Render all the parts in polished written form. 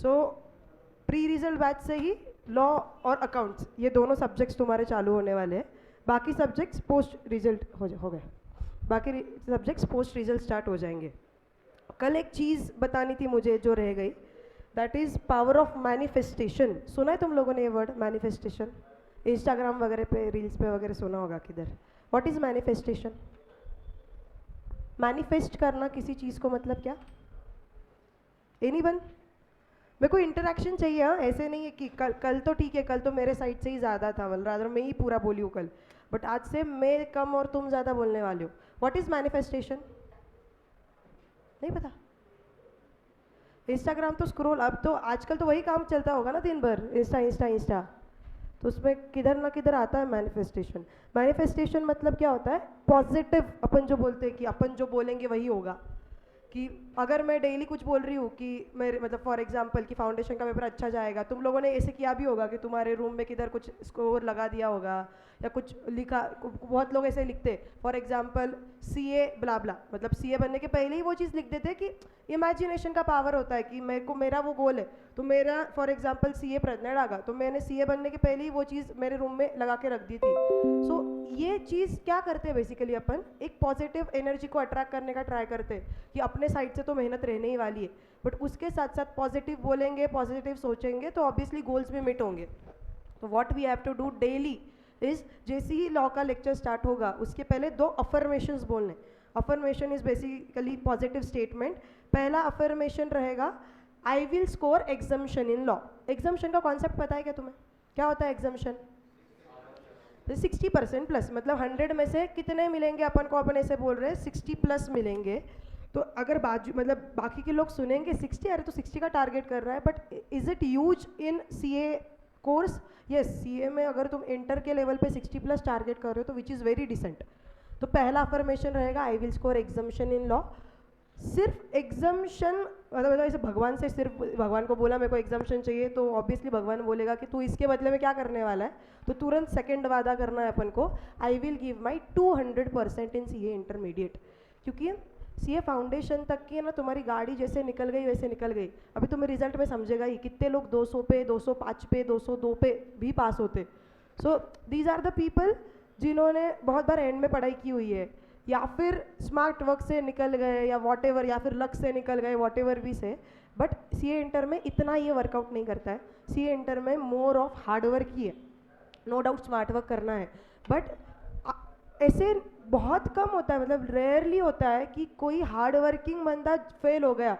सो pre result batch से ही law और accounts ये दोनों सब्जेक्ट्स तुम्हारे चालू होने वाले हैं. बाकी सब्जेक्ट्स पोस्ट रिजल्ट हो गए. बाकी सब्जेक्ट्स पोस्ट रिजल्ट स्टार्ट हो जाएंगे. कल एक चीज़ बतानी थी मुझे जो रह गई, that is power of manifestation. सुना है तुम लोगों ने ये वर्ड मैनिफेस्टेशन? इंस्टाग्राम वगैरह पे, रील्स पे वगैरह सुना होगा किधर. What is manifestation? मैनिफेस्ट करना किसी चीज़ को मतलब क्या? एनीवन? मेरे को इंटरेक्शन चाहिए. हाँ, ऐसे नहीं है कि कल तो ठीक है, कल तो मेरे साइड से ही ज़्यादा था, मतलब रादर मैं ही पूरा बोली हूँ कल, बट आज से मैं कम और तुम ज़्यादा बोलने वाले हो. What is manifestation? नहीं पता? इंस्टाग्राम तो स्क्रॉल, अब तो आजकल तो वही काम चलता होगा ना दिन भर, इंस्टा इंस्टा इंस्टा. तो उसमें किधर ना किधर आता है मैनिफेस्टेशन. मैनिफेस्टेशन मतलब क्या होता है? पॉजिटिव. अपन जो बोलते हैं कि अपन जो बोलेंगे वही होगा. कि अगर मैं डेली कुछ बोल रही हूँ कि मेरे मतलब फॉर एग्जांपल कि फाउंडेशन का पेपर अच्छा जाएगा, तुम लोगों ने ऐसे किया भी होगा कि तुम्हारे रूम में किधर कुछ स्कोर लगा दिया होगा या कुछ लिखा. बहुत लोग ऐसे लिखते फॉर एग्जांपल सीए ब्ला ब्ला, मतलब सीए बनने के पहले ही वो चीज़ लिख देते कि इमेजिनेशन का पावर होता है कि मेरे को मेरा वो गोल है. तो मेरा फॉर एग्जांपल सीए प्रज्ञा डागा, तो मैंने सीए बनने के पहले ही वो चीज़ मेरे रूम में लगा के रख दी थी. सो ये चीज़ क्या करते हैं बेसिकली, अपन एक पॉजिटिव एनर्जी को अट्रैक्ट करने का ट्राई करते हैं कि अपने साइड से तो मेहनत रहने ही वाली है, बट उसके साथ साथ पॉजिटिव बोलेंगे, पॉजिटिव सोचेंगे तो ऑब्वियसली गोल्स भी मीट होंगे. तो what we have to do daily is, जैसे ही लॉ का लेक्चर स्टार्ट होगा उसके पहले 2 अफर्मेशंस बोलने. Affirmation is basically positive statement. पहला अफर्मेशन रहेगा I will score exemption in law. Exemption का कॉन्सेप्ट पता है क्या तुम्हें? क्या होता है एग्जम्पशन? 60% प्लस, मतलब 100 में से कितने मिलेंगे अपन को, अपन ऐसे बोल रहे हैं 60 प्लस मिलेंगे. तो अगर बाजू मतलब बाकी के लोग सुनेंगे 60, अरे तो 60 का टारगेट कर रहा है, but is it use in CA course? Yes, CA में अगर तुम इंटर के लेवल पे 60 प्लस टारगेट कर रहे हो तो विच इज़ वेरी डिसेंट. तो पहला अफर्मेशन रहेगा I will score exemption in law. सिर्फ एग्जम्पशन मतलब ऐसे भगवान से, सिर्फ भगवान को बोला मेरे को एग्जम्पशन चाहिए तो ऑब्वियसली भगवान बोलेगा कि तू इसके बदले में क्या करने वाला है. तो तुरंत सेकंड वादा करना है अपन को, आई will give my 200% in CA intermediate. क्योंकि सीए फाउंडेशन तक की है ना, तुम्हारी गाड़ी जैसे निकल गई वैसे निकल गई. अभी तुम्हें रिजल्ट में समझेगा ही कितने लोग 200 पे, 205 पे, 202 पे भी पास होते. So these are the people जिन्होंने बहुत बार एंड में पढ़ाई की हुई है, या फिर स्मार्ट वर्क से निकल गए, या वॉट एवर, या फिर लक से निकल गए, वॉट एवर भी से. बट सीए इंटर में इतना ये वर्कआउट नहीं करता है. सीए इंटर में मोर ऑफ हार्ड वर्क ही है. नो डाउट स्मार्ट वर्क करना है, बट ऐसे बहुत कम होता है, मतलब रेयरली होता है कि कोई हार्ड वर्किंग बंदा फेल हो गया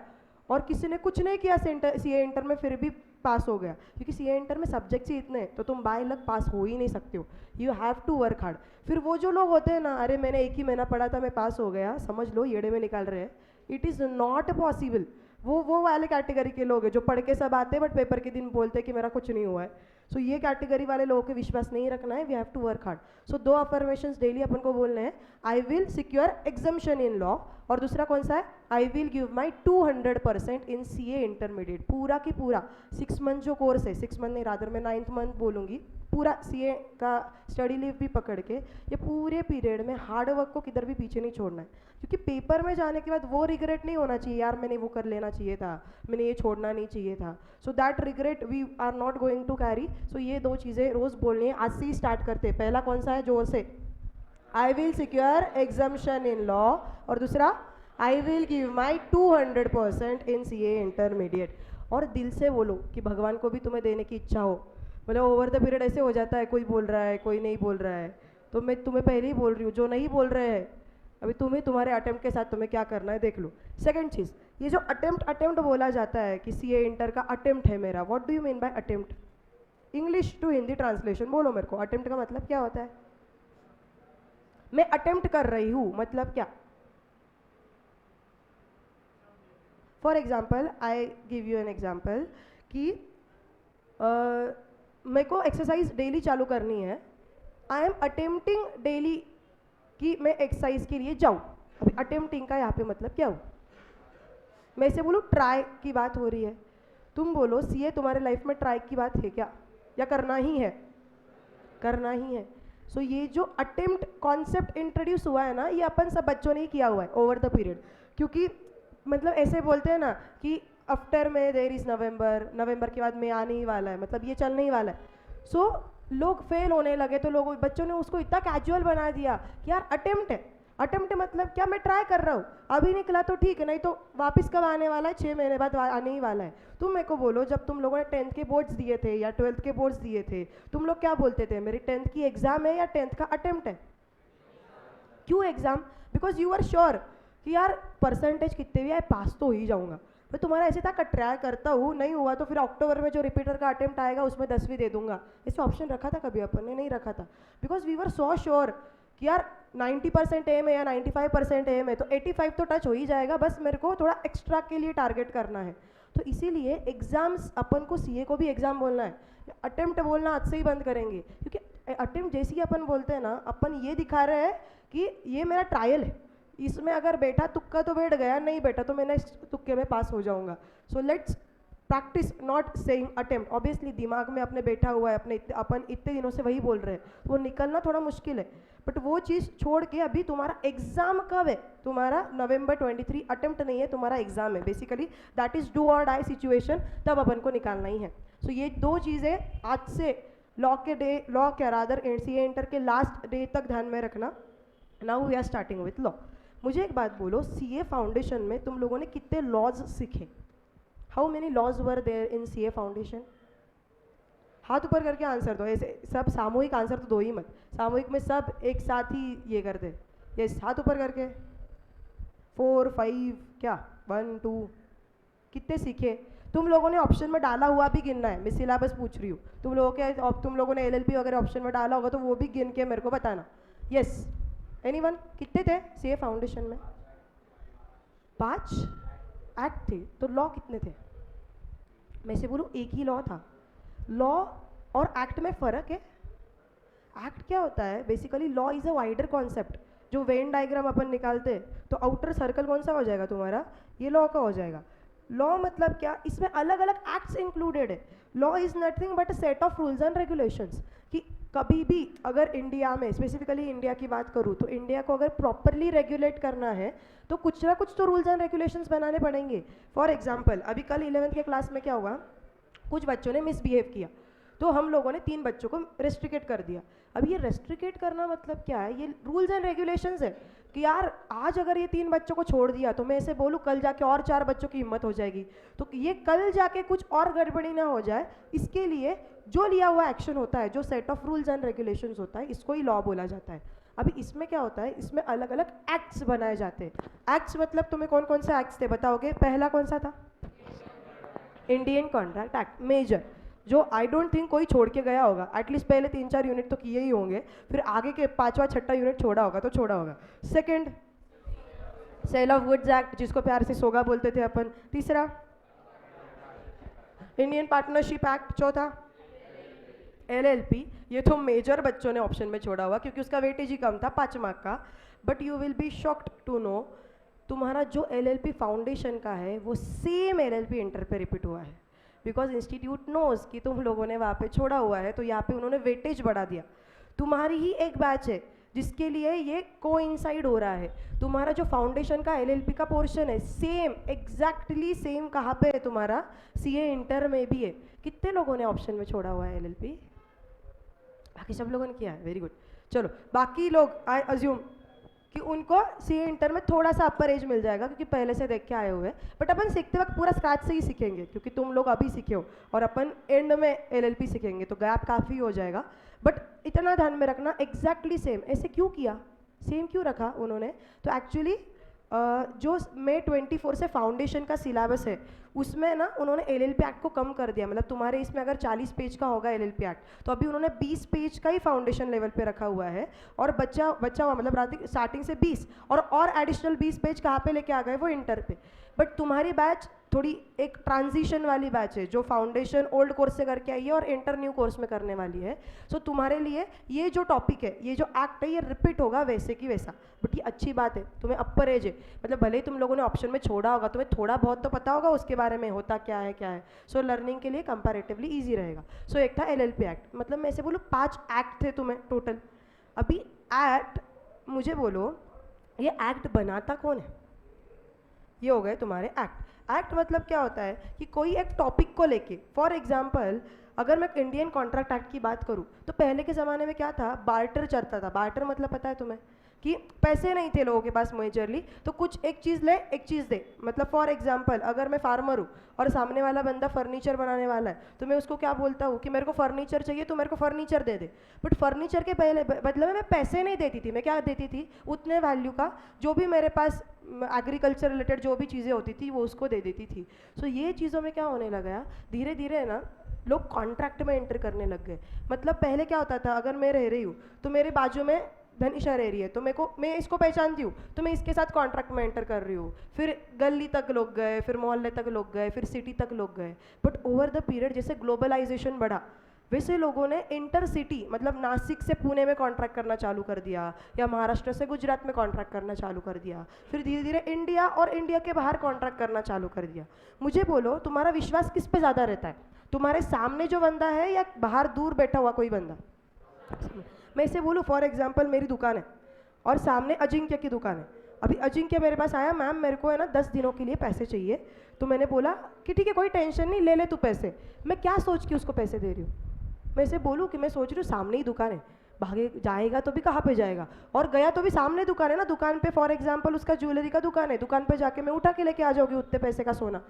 और किसी ने कुछ नहीं किया सीए इंटर में फिर भी पास हो गया. क्योंकि सीए इंटर में सब्जेक्ट्स ही इतने हैं तो तुम बाय लक पास हो ही नहीं सकते हो. You have to work hard. फिर वो जो लोग होते हैं ना, अरे मैंने एक ही महीना पढ़ा था मैं पास हो गया, समझ लो येड़े में निकाल रहे हैं. It is not possible. वो वाले कैटेगरी के लोग हैं जो पढ़ के सब आते हैं बट पेपर के दिन बोलते हैं कि मेरा कुछ नहीं हुआ है. सो ये कैटेगरी वाले लोगों के विश्वास नहीं रखना है. We have to work hard. So 2 affirmations daily अपन को बोलने हैं. I will secure exemption in law, और दूसरा कौन सा है? I will give my 200% in CA intermediate. पूरा की पूरा 6 मंथ जो कोर्स है, 6 मंथ नहीं रादर मैं 9th मंथ बोलूँगी, पूरा सीए का स्टडी लीव भी पकड़ के ये पूरे पीरियड में हार्ड वर्क को किधर भी पीछे नहीं छोड़ना है. क्योंकि पेपर में जाने के बाद वो रिग्रेट नहीं होना चाहिए, यार मैंने वो कर लेना चाहिए था, मैंने ये छोड़ना नहीं चाहिए था. So that regret we are not going to carry. So ये 2 चीज़ें रोज़ बोलनी है. आज से ही स्टार्ट करते हैं. पहला कौन सा है? जोर से, आई will secure exemption in law, और दूसरा आई will give my 200% in CA intermediate. और दिल से बोलो कि भगवान को भी तुम्हें देने की इच्छा हो. मतलब ओवर द पीरियड ऐसे हो जाता है, कोई बोल रहा है कोई नहीं बोल रहा है. तो मैं तुम्हें पहले ही बोल रही हूँ, जो नहीं बोल रहे हैं अभी तुम्हारे अटेम्प्ट के साथ तुम्हें क्या करना है देख लो. सेकंड चीज़, ये जो अटेम्प्ट बोला जाता है कि सीए इंटर का अटेम्प्ट है मेरा, what do you mean by attempt? English to Hindi translation बोलो मेरे को. अटेम्प्ट का मतलब क्या होता है? मैं अटेम्प्ट कर रही हूँ मतलब क्या? For example I give you an example कि मेरे को एक्सरसाइज डेली चालू करनी है. आई एम अटेम्प्टिंग डेली कि मैं एक्सरसाइज के लिए जाऊँ. अभी अटेम्प्टिंग का यहाँ पे मतलब क्या हो? मैं इसे बोलूँ ट्राई की बात हो रही है, तुम बोलो सीए तुम्हारे लाइफ में ट्राई की बात है क्या, या करना ही है? करना ही है. सो ये जो अटेम्प्ट कॉन्सेप्ट इंट्रोड्यूस हुआ है ना, ये अपन सब बच्चों ने ही किया हुआ है ओवर द पीरियड. क्योंकि मतलब ऐसे बोलते हैं ना कि आफ्टर में देर इज नवंबर, नवंबर के बाद में आने ही वाला है, मतलब ये चलने ही वाला है। सो लोग फेल होने लगे तो लोगों बच्चों ने उसको इतना कैजुअल बना दिया कि यार अटेम्प्ट है, अटेम्प्ट मतलब क्या, मैं ट्राई कर रहा हूँ, अभी निकला तो ठीक है, नहीं तो वापस कब आने वाला है, 6 महीने बाद आने ही वाला है। तुम मेरे को बोलो, जब तुम लोगों ने 10th के बोर्ड्स दिए थे या 12th के बोर्ड्स दिए थे, तुम लोग क्या बोलते थे, मेरी 10th की एग्जाम है या 10th का अटेम्प्ट है? क्यों exam? Because you are sure कि यार परसेंटेज कितने भी आए पास तो हो ही जाऊंगा। मैं तुम्हारा ऐसे था कि ट्राई करता हूँ, नहीं हुआ तो फिर अक्टूबर में जो रिपीटर का अटेम्प्ट आएगा उसमें 10वीं दे दूंगा। ऐसे ऑप्शन रखा था कभी अपन ने? नहीं रखा था, because we were so sure कि यार 90% एम है या 95% एम है तो 85 तो टच हो ही जाएगा, बस मेरे को थोड़ा एक्स्ट्रा के लिए टारगेट करना है। तो इसीलिए एग्जाम्स, अपन को सीए को भी एग्जाम बोलना है, अटेम्प्ट बोलना आज से ही बंद करेंगे, क्योंकि अटेम्प्ट जैसे ही अपन बोलते हैं ना, अपन ये दिखा रहे हैं कि ये मेरा ट्रायल है, इसमें अगर बैठा तुक्का तो बैठ गया, नहीं बैठा तो मैं नेक्स्ट तुक्के में पास हो जाऊंगा। So let's practice not saying attempt. Obviously दिमाग में अपने बैठा हुआ है, अपन इतने दिनों से वही बोल रहे हैं, वो निकलना थोड़ा मुश्किल है, बट वो चीज़ छोड़ के अभी तुम्हारा एग्जाम कब है? तुम्हारा नवंबर 23, अटेम्प्ट नहीं है, तुम्हारा एग्जाम है बेसिकली, दैट इज डू और डाई सिचुएशन, तब अपन को निकालना ही है। सो ये दो चीज़ें आज से लॉ के डे, लॉ क्या रादर सीए इंटर के लास्ट डे तक ध्यान में रखना। Now we are starting with law. मुझे एक बात बोलो, सीए फाउंडेशन में तुम लोगों ने कितने लॉज सीखे? How many laws were there in CA foundation? हाथ ऊपर करके आंसर दो, ऐसे सब सामूहिक आंसर तो दो ही मत, सामूहिक में सब एक साथ ही ये कर दे। यस, हाथ ऊपर करके 4 5 क्या 1 2 कितने सीखे? तुम लोगों ने ऑप्शन में डाला हुआ भी गिनना है, मैं सिलेबस पूछ रही हूँ। तुम लोगों ने एलएलपी वगैरह ऑप्शन में डाला होगा तो वो भी गिन के मेरे को बताना। Yes, anyone? कितने थे सीए फाउंडेशन में? 5 एक्ट थे, तो लॉ कितने थे? मैं से बोलूँ एक ही लॉ था। लॉ और एक्ट में फ़र्क है। एक्ट क्या होता है basically? Law is a wider concept. जो वेन डायग्राम अपन निकालते हैं तो आउटर सर्कल कौन सा हो जाएगा तुम्हारा? ये लॉ का हो जाएगा। लॉ मतलब क्या? इसमें अलग अलग एक्ट्स इंक्लूडेड है। Law is nothing but a set of rules and regulations. कि कभी भी अगर इंडिया में, स्पेसिफिकली इंडिया की बात करूँ तो इंडिया को अगर प्रॉपरली रेगुलेट करना है तो कुछ ना कुछ तो रूल्स एंड रेगुलेशंस बनाने पड़ेंगे। फॉर एग्जाम्पल, अभी कल 11th के क्लास में क्या हुआ, कुछ बच्चों ने मिसबिहेव किया तो हम लोगों ने 3 बच्चों को रेस्ट्रिकेट कर दिया। अब ये रेस्ट्रिकेट करना मतलब क्या है? ये रूल्स एंड रेगुलेशंस है कि यार आज अगर ये 3 बच्चों को छोड़ दिया तो मैं ऐसे बोलूँ कल जाके और 4 बच्चों की हिम्मत हो जाएगी, तो ये कल जाके कुछ और गड़बड़ी ना हो जाए, इसके लिए जो लिया हुआ एक्शन होता है, जो set of rules and regulations होता है, इसको ही लॉ बोला जाता है। अभी इसमें क्या होता है, इसमें अलग अलग एक्ट्स बनाए जाते हैं। एक्ट्स मतलब तुम्हें कौन कौन से एक्ट्स थे बताओगे? पहला कौन सा था? इंडियन कॉन्ट्रैक्ट एक्ट, मेजर, जो आई डोंट थिंक कोई छोड़ के गया होगा, एटलीस्ट पहले 3-4 यूनिट तो किए ही होंगे, फिर आगे के 5वां 6वां यूनिट छोड़ा होगा तो छोड़ा होगा। Second, sale of goods act, जिसको प्यार से सोगा बोलते थे अपन। तीसरा, इंडियन पार्टनरशिप एक्ट। चौथा, एलएलपी। ये तो मेजर बच्चों ने ऑप्शन में छोड़ा हुआ क्योंकि उसका वेटेज ही कम था, 5 मार्क का। But you will be shocked to know, तुम्हारा जो एलएलपी फाउंडेशन का है वो सेम एलएलपी इंटर पे रिपीट हुआ है, बिकॉज इंस्टीट्यूट नोज कि तुम लोगों ने वहाँ पे छोड़ा हुआ है तो यहाँ पे उन्होंने वेटेज बढ़ा दिया। तुम्हारी ही एक बैच है जिसके लिए ये कोइंसाइड हो रहा है। तुम्हारा जो फाउंडेशन का एलएलपी का पोर्शन है सेम, एग्जैक्टली सेम कहाँ पे है तुम्हारा? सीए इंटर में भी है। कितने लोगों ने ऑप्शन में छोड़ा हुआ है एलएलपी? बाकी सब लोगों ने किया है, वेरी गुड। चलो बाकी लोग आई अज्यूम कि उनको सीए इंटर में थोड़ा सा अपर एज मिल जाएगा क्योंकि पहले से देख के आए हुए हैं, बट अपन सीखते वक्त पूरा स्क्रैच से ही सीखेंगे क्योंकि तुम लोग अभी सीखे हो और अपन एंड में एलएलपी सीखेंगे तो गैप काफ़ी हो जाएगा। बट इतना ध्यान में रखना, एग्जैक्टली सेम। ऐसे क्यों किया, सेम क्यों रखा उन्होंने? तो एक्चुअली जो May 24 से फाउंडेशन का सिलेबस है उसमें ना उन्होंने एलएलपी एक्ट को कम कर दिया। मतलब तुम्हारे इसमें अगर 40 पेज का होगा एलएलपी एक्ट तो अभी उन्होंने 20 पेज का ही फाउंडेशन लेवल पे रखा हुआ है और बच्चा हुआ मतलब स्टार्टिंग से 20 और एडिशनल 20 पेज कहाँ पे लेके आ गए? वो इंटर पे। बट तुम्हारी बैच थोड़ी एक ट्रांजिशन वाली बैच है जो फाउंडेशन ओल्ड कोर्स से करके आई है और इंटर न्यू कोर्स में करने वाली है। सो तुम्हारे लिए ये जो टॉपिक है, ये जो एक्ट है, ये रिपीट होगा वैसे की वैसा। बट ये अच्छी बात है, तुम्हें अपर एज है, मतलब भले ही तुम लोगों ने ऑप्शन में छोड़ा होगा, तुम्हें थोड़ा बहुत तो पता होगा उसके बारे में, होता क्या है। सो लर्निंग के लिए कंपैरेटिवली ईजी रहेगा। सो एक था एलएलपी एक्ट, मतलब मैं ऐसे बोलूँ 5 एक्ट थे तुम्हें टोटल। अभी एक्ट, मुझे बोलो ये एक्ट बनाता कौन है? ये हो गए तुम्हारे एक्ट। एक्ट मतलब क्या होता है कि कोई एक टॉपिक को लेके, फॉर एग्जाम्पल अगर मैं इंडियन कॉन्ट्रैक्ट एक्ट की बात करूँ तो पहले के ज़माने में क्या था, बार्टर चलता था। बार्टर मतलब पता है तुम्हें कि पैसे नहीं थे लोगों के पास मेजरली, तो कुछ एक चीज़ ले एक चीज़ दे। मतलब फॉर एग्जांपल अगर मैं फार्मर हूँ और सामने वाला बंदा फर्नीचर बनाने वाला है, तो मैं उसको क्या बोलता हूँ कि मेरे को फर्नीचर चाहिए तो मेरे को furniture they they. But furniture के पहले बदले में मैं पैसे नहीं देती थी, मैं क्या देती थी, उतने वैल्यू का जो भी मेरे पास एग्रीकल्चर रिलेटेड जो भी चीज़ें होती थी वो उसको दे देती थी। सो ये चीज़ों में क्या होने लगा, धीरे धीरे ना लोग कॉन्ट्रैक्ट में एंटर करने लग गए। मतलब पहले क्या होता था, अगर मैं रह रही हूँ तो मेरे बाजू में धनिशा रह रही है, तो मैं इसको पहचानती हूँ तो मैं इसके साथ कॉन्ट्रैक्ट में एंटर कर रही हूँ। फिर गली तक लोग गए, फिर मोहल्ले तक लोग गए, फिर सिटी तक लोग गए। बट ओवर द पीरियड जैसे ग्लोबलाइजेशन बढ़ा, वैसे लोगों ने इंटर सिटी मतलब नासिक से पुणे में कॉन्ट्रैक्ट करना चालू कर दिया, या महाराष्ट्र से गुजरात में कॉन्ट्रैक्ट करना चालू कर दिया। फिर धीरे धीरे इंडिया और इंडिया के बाहर कॉन्ट्रैक्ट करना चालू कर दिया। मुझे बोलो तुम्हारा विश्वास किस पे ज़्यादा रहता है, तुम्हारे सामने जो बंदा है या बाहर दूर बैठा हुआ कोई बंदा? मैं इसे बोलूँ फॉर एग्जांपल मेरी दुकान है और सामने अजिंक्य की दुकान है। अभी अजिंक्य मेरे पास आया, मैम मेरे को है ना 10 दिनों के लिए पैसे चाहिए। तो मैंने बोला कि ठीक है कोई टेंशन नहीं, ले ले तू पैसे। मैं क्या सोच के उसको पैसे दे रही हूँ, मैं इसे बोलूँ कि मैं सोच रही हूँ सामने ही दुकान है, भागे जाएगा तो भी कहाँ पे जाएगा, और गया तो भी सामने दुकान है ना। दुकान पे फॉर एग्जांपल उसका ज्वेलरी का दुकान है, दुकान पे जाके मैं उठा के लेके आ जाऊँगी उतने पैसे का सोना।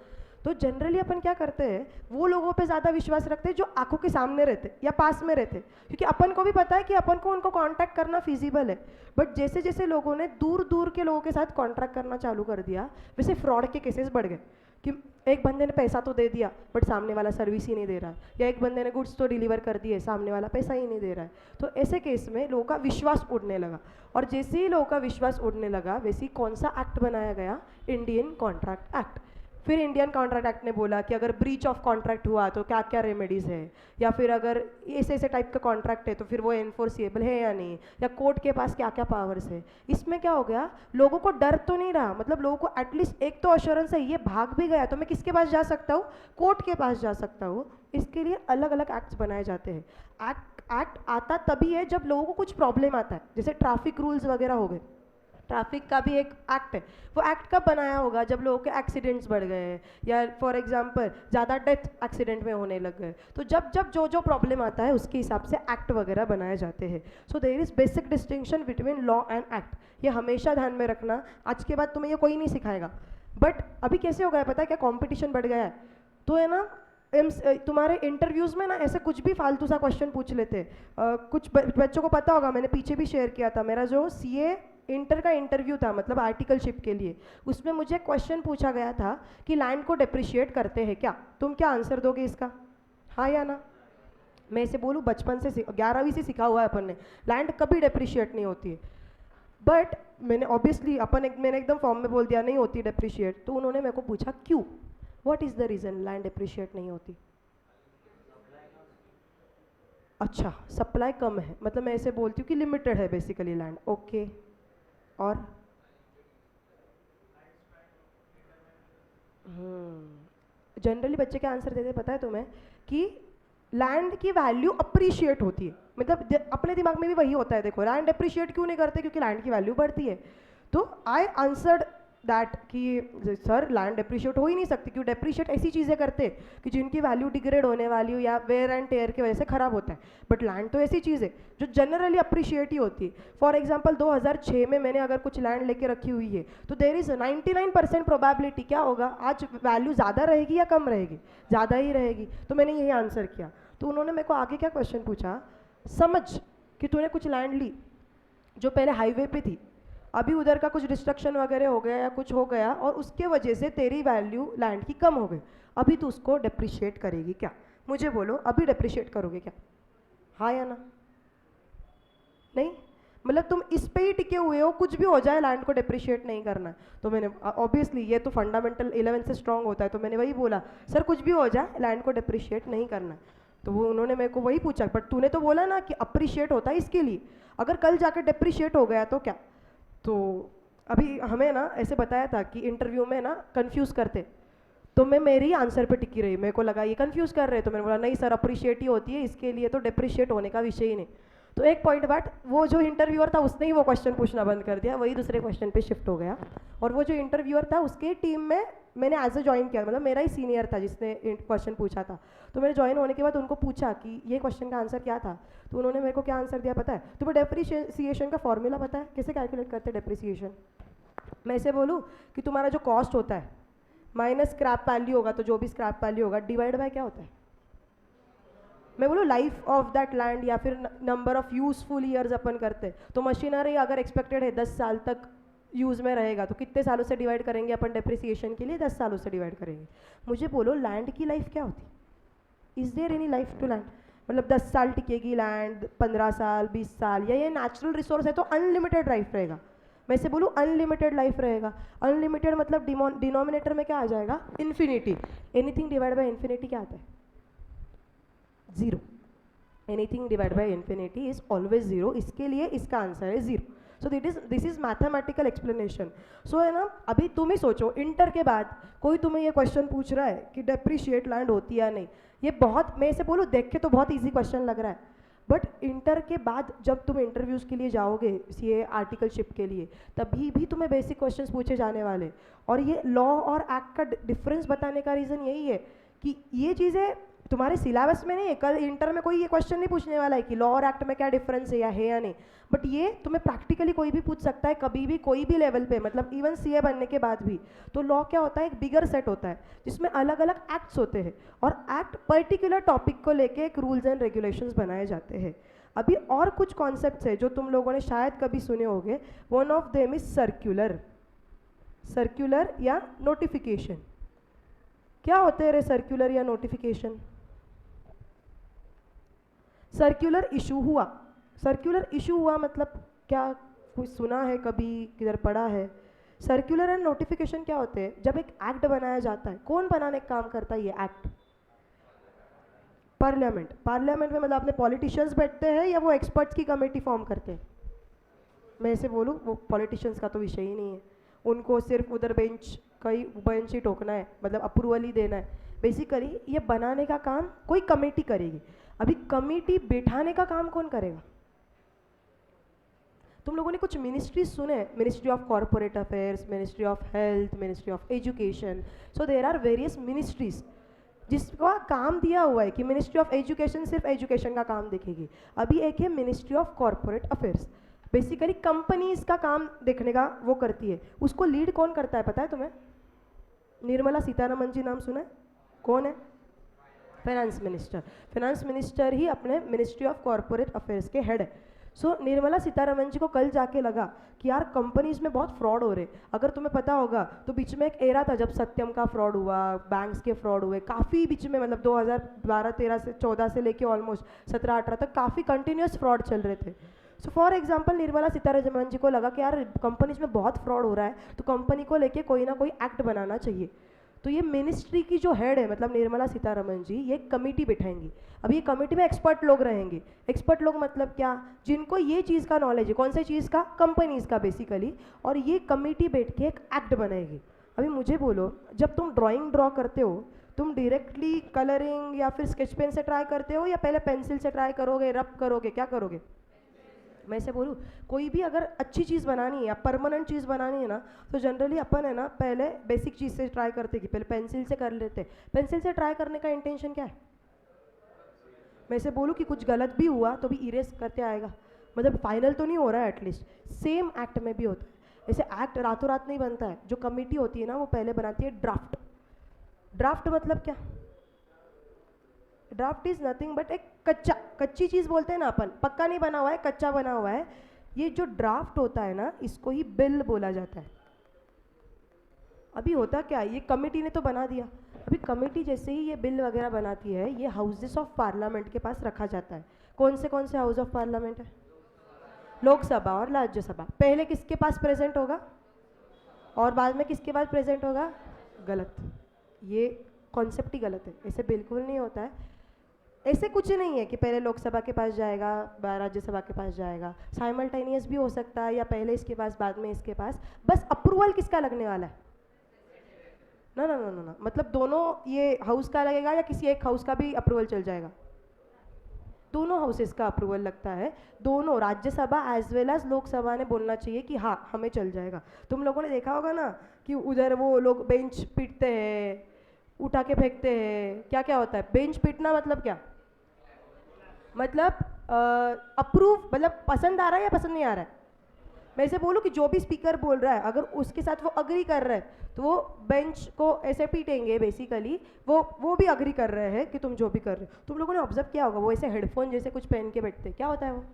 तो जनरली अपन क्या करते हैं, वो लोगों पे ज़्यादा विश्वास रखते हैं जो आंखों के सामने रहते या पास में रहते, क्योंकि अपन को भी पता है कि अपन को उनको कांटेक्ट करना फिजिबल है। बट जैसे जैसे लोगों ने दूर दूर के लोगों के साथ कांटेक्ट करना चालू कर दिया, वैसे फ्रॉड के केसेस बढ़ गए कि एक बंदे ने पैसा तो दे दिया बट सामने वाला सर्विस ही नहीं दे रहा है, या एक बंदे ने गुड्स तो डिलीवर कर दिए, सामने वाला पैसा ही नहीं दे रहा है। तो ऐसे केस में लोगों का विश्वास उड़ने लगा, और जैसे ही लोगों का विश्वास उड़ने लगा वैसे ही कौन सा एक्ट बनाया गया, इंडियन कॉन्ट्रैक्ट एक्ट। फिर इंडियन कॉन्ट्रैक्ट एक्ट ने बोला कि अगर ब्रीच ऑफ कॉन्ट्रैक्ट हुआ तो क्या क्या रेमेडीज़ है, या फिर अगर ऐसे ऐसे टाइप का कॉन्ट्रैक्ट है तो फिर वो एनफोर्सिएबल है या नहीं, या कोर्ट के पास क्या क्या पावर्स है। इसमें क्या हो गया, लोगों को डर तो नहीं रहा, मतलब लोगों को एटलीस्ट एक तो अश्योरेंस है, ये भाग भी गया तो मैं किसके पास जा सकता हूँ, कोर्ट के पास जा सकता हूँ। इसके लिए अलग अलग एक्ट्स बनाए जाते हैं। एक्ट आता तभी है जब लोगों को कुछ प्रॉब्लम आता है, जैसे ट्रैफिक रूल्स वगैरह हो गए, ट्रैफिक का भी एक एक्ट है। वो एक्ट कब बनाया होगा, जब लोगों के एक्सीडेंट्स बढ़ गए, या फॉर एग्जांपल ज़्यादा डेथ एक्सीडेंट में होने लग गए, तो जब जब जो जो प्रॉब्लम आता है उसके हिसाब से एक्ट वगैरह बनाए जाते हैं। So there is basic distinction between law and act, ये हमेशा ध्यान में रखना। आज के बाद तुम्हें ये कोई नहीं सिखाएगा। बट अभी कैसे हो गया पता है क्या, कॉम्पिटिशन बढ़ गया है, तो है ना तुम्हारे इंटरव्यूज़ में ना ऐसे कुछ भी फालतू सा क्वेश्चन पूछ लेते हैं। कुछ बच्चों को पता होगा, मैंने पीछे भी शेयर किया था, मेरा जो सीए इंटर का इंटरव्यू था मतलब आर्टिकलशिप के लिए, उसमें मुझे क्वेश्चन पूछा गया था कि लैंड को डिप्रिशिएट करते हैं क्या, तुम क्या आंसर दोगे इसका, हाँ या ना? मैं इसे बोलूँ बचपन से 11वीं से सिखा हुआ है अपन ने, लैंड कभी डिप्रिशिएट नहीं होती है। बट मैंने ऑब्वियसली मैंने एकदम फॉर्म में बोल दिया नहीं होती डिप्रिशिएट। तो उन्होंने मेरे को पूछा क्यों, what is the reason land depreciate नहीं होती? अच्छा, सप्लाई कम है, मतलब मैं ऐसे बोलती हूँ कि लिमिटेड है बेसिकली लैंड। ओके, और जनरली बच्चे क्या आंसर देते हैं पता है तुम्हें, कि लैंड की वैल्यू अप्रिशिएट होती है। मतलब अपने दिमाग में भी वही होता है, देखो लैंड अप्रिशिएट क्यों नहीं करते, क्योंकि लैंड की वैल्यू बढ़ती है। तो आई आंसर्ड दैट कि सर लैंड डेप्रिशिएट हो ही नहीं सकती, क्यों डेप्रिशिएट ऐसी चीज़ें करते कि जिनकी वैल्यू डिग्रेड होने वाली हो या वेयर एंड टेयर की वजह से खराब होता है। बट लैंड तो ऐसी चीज़ है जो जनरली अप्रिशिएट ही होती है। फॉर एग्जांपल 2006 में मैंने अगर कुछ लैंड लेके रखी हुई है तो देयर इज़ 99% प्रोबेबिलिटी क्या होगा, आज वैल्यू ज़्यादा रहेगी या कम रहेगी, ज़्यादा ही रहेगी। तो मैंने यही आंसर किया। तो उन्होंने मेरे को आगे क्या क्वेश्चन पूछा, समझ कि तूने कुछ लैंड ली जो पहले हाईवे पे थी, अभी उधर का कुछ डिस्ट्रक्शन वगैरह हो गया या कुछ हो गया और उसके वजह से तेरी वैल्यू लैंड की कम हो गई, अभी तू उसको डिप्रिशिएट करेगी क्या? मुझे बोलो अभी डिप्रिशिएट करोगे क्या, हाँ या ना? नहीं, मतलब तुम इस पे ही टिके हुए हो, कुछ भी हो जाए लैंड को डिप्रिशिएट नहीं करना है। तो मैंने ऑब्वियसली ये तो फंडामेंटल 11 से स्ट्रांग होता है, तो मैंने वही बोला सर कुछ भी हो जाए लैंड को डिप्रिशिएट नहीं करना है। तो वो उन्होंने मेरे को वही पूछा, बट तूने तो बोला ना कि अप्रिशिएट होता है इसके लिए, अगर कल जाकर डिप्रिशिएट हो गया तो क्या? तो अभी हमें ना ऐसे बताया था कि इंटरव्यू में ना कंफ्यूज करते, तो मैं मेरी आंसर पे टिकी रही, मेरे को लगा ये कंफ्यूज कर रहे, तो मैंने बोला नहीं सर अप्रिशिएट ही होती है, इसके लिए तो डिप्रिशिएट होने का विषय ही नहीं। तो एक पॉइंट बाद वो जो इंटरव्यूअर था उसने ही वो क्वेश्चन पूछना बंद कर दिया, वही दूसरे क्वेश्चन पे शिफ्ट हो गया। और वो जो इंटरव्यूअर था उसके टीम में मैंने एज ए ज्वाइन किया, मतलब मेरा ही सीनियर था जिसने क्वेश्चन पूछा था, तो मैंने ज्वाइन होने के बाद उनको पूछा कि ये क्वेश्चन का आंसर क्या था, तो उन्होंने मेरे को क्या आंसर दिया पता है? तुम्हें डेप्रिसिएशन का फॉर्मूला पता है? कैसे कैलकुलेट करते हैं डेप्रिसिएशन? मैं ऐसे बोलूँ कि तुम्हारा जो कॉस्ट होता है माइनस स्क्रैप वैल्यू होगा, तो जो भी स्क्रैप वैल्यू होगा डिवाइड बाय क्या होता है? मैं बोलूँ लाइफ ऑफ दैट लैंड, या फिर नंबर ऑफ यूजफुल ईयर्स अपन करते हैं, तो मशीनरी अगर एक्सपेक्टेड है 10 साल तक यूज़ में रहेगा, तो कितने सालों से डिवाइड करेंगे अपन डेप्रिसिएशन के लिए? 10 सालों से डिवाइड करेंगे। मुझे बोलो लैंड की लाइफ क्या होती? Is there any life to land? मतलब 10 साल टिकेगी लैंड, 15 साल, 20 साल, या ये नेचुरल रिसोर्स है तो अनलिमिटेड लाइफ रहेगा? मैं से बोलूँ अनलिमिटेड लाइफ रहेगा। अनलिमिटेड मतलब डिनोमिनेटर में क्या आ जाएगा? Infinity. Anything divide by infinity क्या आता है? Zero. Anything divide by infinity is always zero, इसके लिए इसका आंसर है zero. So this is mathematical explanation. So है ना, अभी तुम ही सोचो इंटर के बाद कोई तुम्हें ये क्वेश्चन पूछ रहा है कि डेप्रिशिएट लैंड होती है या नहीं, ये बहुत, मैं इसे बोलूँ देख के तो बहुत ईजी क्वेश्चन लग रहा है, बट इंटर के बाद जब तुम इंटरव्यूज़ के लिए जाओगे सीए आर्टिकलशिप के लिए, तभी भी तुम्हें बेसिक क्वेश्चंस पूछे जाने वाले। और ये लॉ और एक्ट का डिफरेंस बताने का रीज़न यही है कि ये चीज़ें तुम्हारे सिलेबस में नहीं है। कल इंटर में कोई ये क्वेश्चन नहीं पूछने वाला है कि लॉ और एक्ट में क्या डिफरेंस है या नहीं, बट ये तुम्हें प्रैक्टिकली कोई भी पूछ सकता है कभी भी, कोई भी लेवल पे, मतलब इवन सीए बनने के बाद भी। तो लॉ क्या होता है? एक बिगर सेट होता है जिसमें अलग अलग एक्ट्स होते हैं, और एक्ट पर्टिकुलर टॉपिक को लेके एक रूल्स एंड रेगुलेशंस बनाए जाते हैं। अभी और कुछ कॉन्सेप्ट्स है जो तुम लोगों ने शायद कभी सुने होंगे। One of them is circular. Circular या नोटिफिकेशन। क्या होते हैं रे सर्क्यूलर या नोटिफिकेशन? सर्क्यूलर इशू हुआ। सर्क्यूलर इशू हुआ मतलब क्या? कुछ सुना है कभी, किधर पढ़ा है? सर्क्यूलर एंड नोटिफिकेशन क्या होते हैं? जब एक एक्ट बनाया जाता है, कौन बनाने का काम करता है ये एक्ट? पार्लियामेंट। पार्लियामेंट में मतलब अपने पॉलिटिशियंस बैठते हैं या वो एक्सपर्ट्स की कमेटी फॉर्म करते हैं? मैं ऐसे बोलूँ, वो पॉलिटिशियंस का तो विषय ही नहीं है, उनको सिर्फ उधर बेंच ही टोकना है, मतलब अप्रूवल ही देना है। बेसिकली ये बनाने का काम कोई कमेटी करेगी। अभी कमेटी बैठाने का काम कौन करेगा? तुम लोगों ने कुछ मिनिस्ट्रीज सुने? Ministry of corporate affairs, ministry of health, ministry of education. So there are various ministries जिसका काम दिया हुआ है कि मिनिस्ट्री ऑफ एजुकेशन सिर्फ एजुकेशन का काम देखेगी। अभी एक है ministry of corporate affairs, basically companies का काम देखने का वो करती है। उसको लीड कौन करता है पता है तुम्हें? निर्मला सीतारमण जी नाम सुना है? कौन है? Finance minister. फाइनेंस मिनिस्टर ही अपने मिनिस्ट्री ऑफ कॉर्पोरेट अफेयर्स के हेड है। सो निर्मला सीतारमण जी को कल जाके लगा कि यार कंपनीज में बहुत फ्रॉड हो रहे। अगर तुम्हें पता होगा तो बीच में एक एरा था जब सत्यम का फ्रॉड हुआ, बैंक्स के फ्रॉड हुए काफ़ी बीच में, मतलब 2012-13 से 14 से लेके ऑलमोस्ट 17-18 तक काफ़ी कंटिन्यूस फ्रॉड चल रहे थे। So for example Nirmala Sitharaman ji को लगा कि यार कंपनीज में बहुत फ्रॉड हो रहा है, तो कंपनी को लेके कोई ना कोई एक्ट बनाना चाहिए। तो ये मिनिस्ट्री की जो हेड है, मतलब निर्मला सीतारमण जी, ये कमेटी बिठाएंगी। अब ये कमेटी में एक्सपर्ट लोग रहेंगे। एक्सपर्ट लोग मतलब क्या? जिनको ये चीज़ का नॉलेज है। कौन से चीज़ का? कंपनीज का बेसिकली। और ये कमेटी बैठ के एक एक्ट बनाएगी। अभी मुझे बोलो, जब तुम ड्राइंग ड्रॉ करते हो, तुम डायरेक्टली कलरिंग या फिर स्केच पेन से ट्राई करते हो, या पहले पेंसिल से ट्राई करोगे, रब करोगे, क्या करोगे? मैं ऐसे बोलूँ, कोई भी अगर अच्छी चीज़ बनानी है या परमानेंट चीज़ बनानी है ना, तो जनरली अपन है ना पहले बेसिक चीज़ से ट्राई करते कि पहले पेंसिल से कर लेते। पेंसिल से ट्राई करने का इंटेंशन क्या है? मैं ऐसे बोलूँ कि कुछ गलत भी हुआ तो भी इरेज करते आएगा, मतलब फाइनल तो नहीं हो रहा है एटलीस्ट। सेम एक्ट में भी होता है। ऐसे एक्ट रातों रात नहीं बनता है। जो कमेटी होती है ना, वो पहले बनाती है ड्राफ्ट। ड्राफ्ट मतलब क्या? ड्राफ्ट इज नथिंग बट एक कच्ची चीज़ बोलते हैं ना अपन, पक्का नहीं बना हुआ है, कच्चा बना हुआ है। ये जो ड्राफ्ट होता है ना, इसको ही बिल बोला जाता है। अभी होता क्या है, ये कमेटी ने तो बना दिया। अभी कमेटी जैसे ही ये बिल वगैरह बनाती है, ये हाउसेस ऑफ पार्लियामेंट के पास रखा जाता है। कौन से हाउस ऑफ पार्लियामेंट है? लोकसभा और राज्यसभा। पहले किसके पास प्रेजेंट होगा और बाद में किसके पास प्रेजेंट होगा? गलत। ये कॉन्सेप्ट ही गलत है, ऐसे बिल्कुल नहीं होता है। ऐसे कुछ नहीं है कि पहले लोकसभा के पास जाएगा, राज्यसभा के पास जाएगा। साइमल्टेनियस भी हो सकता है, या पहले इसके पास बाद में इसके पास। बस अप्रूवल किसका लगने वाला है? ना ना ना ना ना, मतलब दोनों ये हाउस का लगेगा या किसी एक हाउस का भी अप्रूवल चल जाएगा? दोनों हाउसेस का अप्रूवल लगता है, दोनों Rajya Sabha as well as Lok Sabha ने बोलना चाहिए कि हाँ हमें चल जाएगा। तुम लोगों ने देखा होगा ना कि उधर वो लोग बेंच पीटते हैं, उठा के फेंकते हैं, क्या क्या होता है। बेंच पीटना मतलब क्या, मतलब अप्रूव, मतलब पसंद आ रहा है या पसंद नहीं आ रहा है। मैं इसे बोलूँ कि जो भी स्पीकर बोल रहा है अगर उसके साथ वो अग्री कर रहा है तो वो बेंच को ऐसे पीटेंगे बेसिकली, वो भी अग्री कर रहे हैं कि तुम जो भी कर रहे हो। तुम लोगों ने ऑब्जर्व किया होगा वो ऐसे हेडफोन जैसे कुछ पहन के बैठते, क्या होता है वो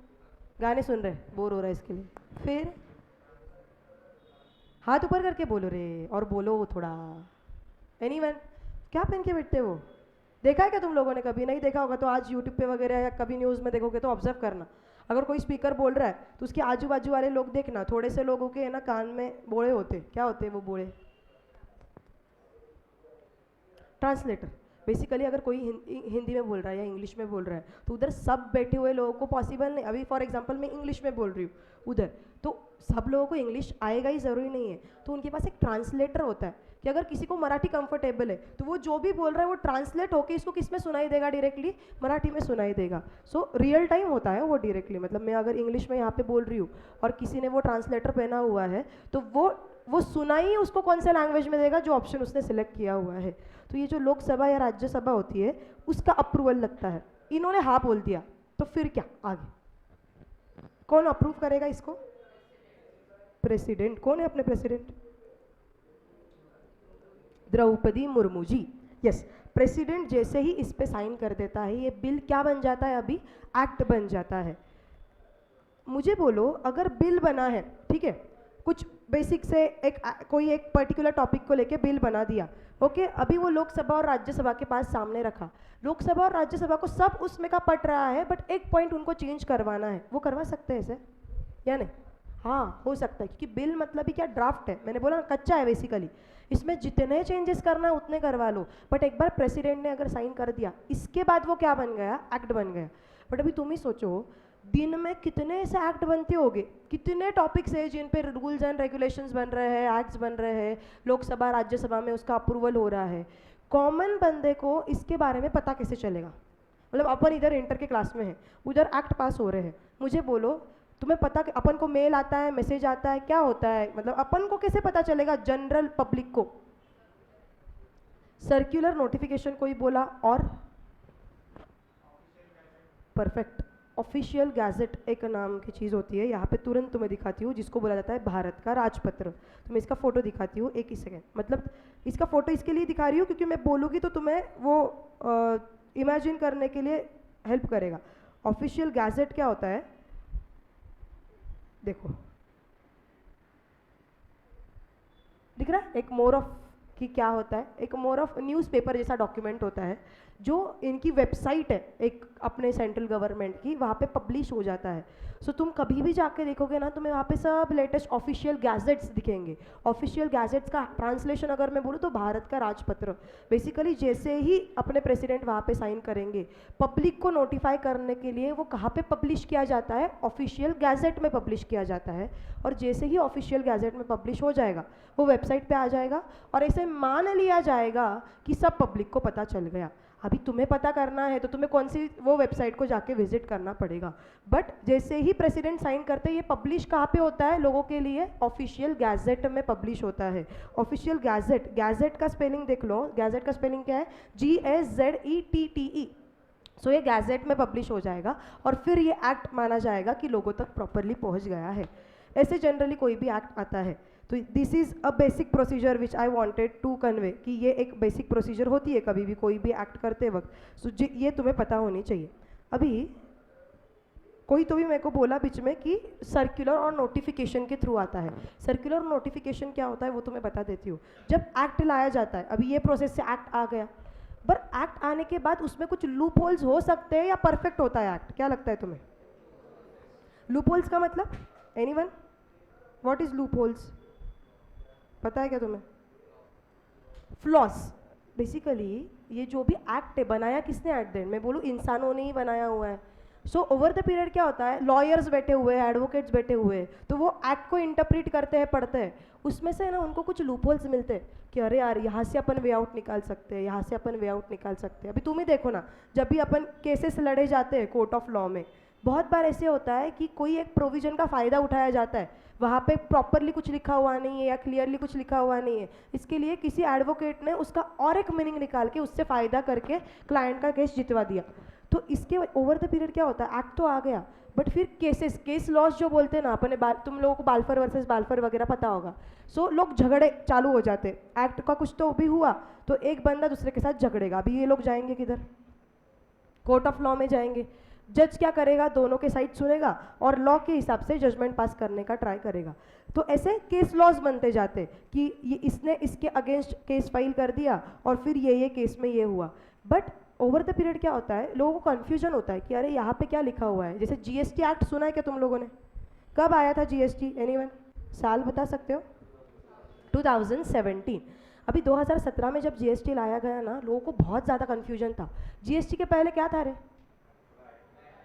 गाने सुन रहे, बोर हो रहा है इसके लिए। फिर हाथ ऊपर करके बोलो रे, और बोलो थोड़ा। एनीवन, क्या पहन के बैठते वो, देखा है क्या तुम लोगों ने? कभी नहीं देखा होगा तो आज यूट्यूब पे वगैरह या कभी न्यूज़ में देखोगे तो ऑब्जर्व करना। अगर कोई स्पीकर बोल रहा है तो उसके आजू बाजू वाले लोग देखना, थोड़े से लोगों के ना कान में बोड़े होते, क्या होते हैं वो बोड़े, ट्रांसलेटर। बेसिकली अगर कोई हिंदी में बोल रहा है या इंग्लिश में बोल रहा है तो उधर सब बैठे हुए लोगों को पॉसिबल नहीं। अभी फॉर एग्जांपल मैं इंग्लिश में बोल रही हूँ उधर, तो सब लोगों को इंग्लिश आएगा ही ज़रूरी नहीं है, तो उनके पास एक ट्रांसलेटर होता है कि अगर किसी को मराठी कंफर्टेबल है तो वो जो भी बोल रहा है वो ट्रांसलेट होकर इसको किस में सुनाई देगा, डायरेक्टली मराठी में सुनाई देगा। सो रियल टाइम होता है वो डायरेक्टली, मतलब मैं अगर इंग्लिश में यहाँ पे बोल रही हूँ और किसी ने वो ट्रांसलेटर पहना हुआ है तो वो सुनाई उसको कौन से लैंग्वेज में देगा, जो ऑप्शन उसने सिलेक्ट किया हुआ है। तो ये जो लोकसभा या राज्यसभा होती है उसका अप्रूवल लगता है। इन्होंने हाँ बोल दिया तो फिर क्या आगे, कौन अप्रूव करेगा इसको? प्रेसिडेंट। कौन है अपने president? Draupadi Murmu ji. Yes, president जैसे ही इस पे साइन कर देता है ये बिल क्या बन जाता है, अभी एक्ट बन जाता है। मुझे बोलो अगर बिल बना है, ठीक है, कुछ बेसिक से कोई एक पर्टिकुलर टॉपिक को लेके बिल बना दिया, ओके, अभी वो लोकसभा और राज्यसभा के पास सामने रखा, लोकसभा और राज्यसभा को सब उसमें का पट रहा है बट एक पॉइंट उनको चेंज करवाना है, वो करवा सकते हैं इसे या नहीं? हाँ हो सकता है, क्योंकि बिल मतलब ही क्या, ड्राफ्ट है, मैंने बोला ना कच्चा है बेसिकली, इसमें जितने चेंजेस करना है उतने करवा लो। बट एक बार प्रेसिडेंट ने अगर साइन कर दिया इसके बाद वो क्या बन गया, एक्ट बन गया। बट अभी तुम ही सोचो दिन में कितने ऐसे एक्ट बनते होंगे, कितने टॉपिक्स है जिन पे रूल्स एंड रेगुलेशंस बन रहे हैं, एक्ट्स बन रहे हैं, लोकसभा राज्यसभा में उसका अप्रूवल हो रहा है। कॉमन बंदे को इसके बारे में पता कैसे चलेगा? मतलब अपन इधर इंटर के क्लास में है, उधर एक्ट पास हो रहे हैं, मुझे बोलो तुम्हें पता कि अपन को मेल आता है, मैसेज आता है, क्या होता है, मतलब अपन को कैसे पता चलेगा जनरल पब्लिक को? सर्कुलर नोटिफिकेशन कोई बोला, और परफेक्ट, ऑफिशियल गैजेट एक नाम की चीज़ होती है, यहाँ पे तुरंत तुम्हें दिखाती हूँ, जिसको बोला जाता है भारत का राजपत्र। तो मैं इसका फोटो दिखाती हूँ, एक ही सेकेंड, मतलब इसका फोटो इसके लिए दिखा रही हूँ क्योंकि मैं बोलूँगी तो तुम्हें वो इमेजिन करने के लिए हेल्प करेगा। ऑफिशियल गैजेट क्या होता है, देखो दिख रहा है, एक मोर ऑफ कि क्या होता है, एक मोर ऑफ न्यूज़पेपर जैसा डॉक्यूमेंट होता है जो इनकी वेबसाइट है एक अपने सेंट्रल गवर्नमेंट की, वहाँ पे पब्लिश हो जाता है। सो तुम कभी भी जाके देखोगे ना तुम्हें वहाँ पे सब लेटेस्ट ऑफिशियल गैजेट्स दिखेंगे। ऑफिशियल गैजेट्स का ट्रांसलेशन अगर मैं बोलूँ तो भारत का राजपत्र। बेसिकली जैसे ही अपने प्रेसिडेंट वहाँ पे साइन करेंगे, पब्लिक को नोटिफाई करने के लिए वो कहाँ पे पब्लिश किया जाता है, ऑफिशियल गैजेट में पब्लिश किया जाता है। और जैसे ही ऑफिशियल गैजेट में पब्लिश हो जाएगा वो वेबसाइट पे आ जाएगा और ऐसे मान लिया जाएगा कि सब पब्लिक को पता चल गया। अभी तुम्हें पता करना है तो तुम्हें कौन सी वो वेबसाइट को जाके विजिट करना पड़ेगा। बट जैसे ही प्रेसिडेंट साइन करते हैं ये पब्लिश कहाँ पे होता है लोगों के लिए, ऑफिशियल गैजेट में पब्लिश होता है। ऑफिशियल गैजेट, गैजेट का स्पेलिंग देख लो, गैजेट का स्पेलिंग क्या है, GAZETTE। सो ये गैजेट में पब्लिश हो जाएगा और फिर ये एक्ट माना जाएगा कि लोगों तक प्रॉपरली पहुँच गया है। ऐसे जनरली कोई भी एक्ट आता है तो this is a basic procedure which I wanted to convey, कि ये एक बेसिक प्रोसीजर होती है कभी भी कोई भी एक्ट करते वक्त। सो ये तुम्हें पता होनी चाहिए। अभी कोई तो भी मेरे को बोला बीच में कि सर्कुलर और नोटिफिकेशन के थ्रू आता है। सर्कुलर और नोटिफिकेशन क्या होता है वो तुम्हें बता देती हूँ। जब एक्ट लाया जाता है, अभी ये प्रोसेस से एक्ट आ गया, पर एक्ट आने के बाद उसमें कुछ लूप होल्स हो सकते हैं या परफेक्ट होता है एक्ट, क्या लगता है तुम्हें? लूप होल्स का मतलब anyone, what is loop holes, पता है क्या तुम्हें? फ्लॉस। बेसिकली ये जो भी एक्ट है बनाया किसने एट द एंड, मैं बोलूँ इंसानों ने ही बनाया हुआ है। सो ओवर द पीरियड क्या होता है, लॉयर्स बैठे हुए हैं, एडवोकेट्स बैठे हुए हैं, तो वो एक्ट को इंटरप्रेट करते हैं, पढ़ते हैं, उसमें से ना उनको कुछ लूपहोल्स मिलते हैं कि अरे यार यहाँ से अपन वे आउट निकाल सकते हैं, यहाँ से अपन वे आउट निकाल सकते हैं। अभी तुम ही देखो ना, जब भी अपन केसेस लड़े जाते हैं कोर्ट ऑफ लॉ में, बहुत बार ऐसे होता है कि कोई एक प्रोविजन का फ़ायदा उठाया जाता है, वहाँ पे प्रॉपरली कुछ लिखा हुआ नहीं है या क्लियरली कुछ लिखा हुआ नहीं है, इसके लिए किसी एडवोकेट ने उसका और एक मीनिंग निकाल के उससे फ़ायदा करके क्लाइंट का केस जितवा दिया। तो इसके ओवर द पीरियड क्या होता है, एक्ट तो आ गया, बट फिर केस लॉस जो बोलते हैं ना अपने, तुम लोगों को बाल्फर वर्सेस बाल्फर वगैरह पता होगा। सो लोग झगड़े चालू हो जाते, एक्ट का कुछ तो भी हुआ तो एक बंदा दूसरे के साथ झगड़ेगा। अभी ये लोग जाएंगे किधर, कोर्ट ऑफ लॉ में जाएंगे। जज क्या करेगा, दोनों के साइड सुनेगा और लॉ के हिसाब से जजमेंट पास करने का ट्राई करेगा। तो ऐसे केस लॉज बनते जाते कि ये इसने इसके अगेंस्ट केस फाइल कर दिया और फिर ये केस में ये हुआ। बट ओवर द पीरियड क्या होता है, लोगों को कन्फ्यूजन होता है कि अरे यहाँ पे क्या लिखा हुआ है। जैसे जीएसटी एक्ट सुना है क्या तुम लोगों ने, कब आया था जीएसटी, एनीवन साल बता सकते हो? 2017। अभी 2017 में जब जीएसटी लाया गया ना, लोगों को बहुत ज़्यादा कन्फ्यूजन था। जीएसटी के पहले क्या था रे,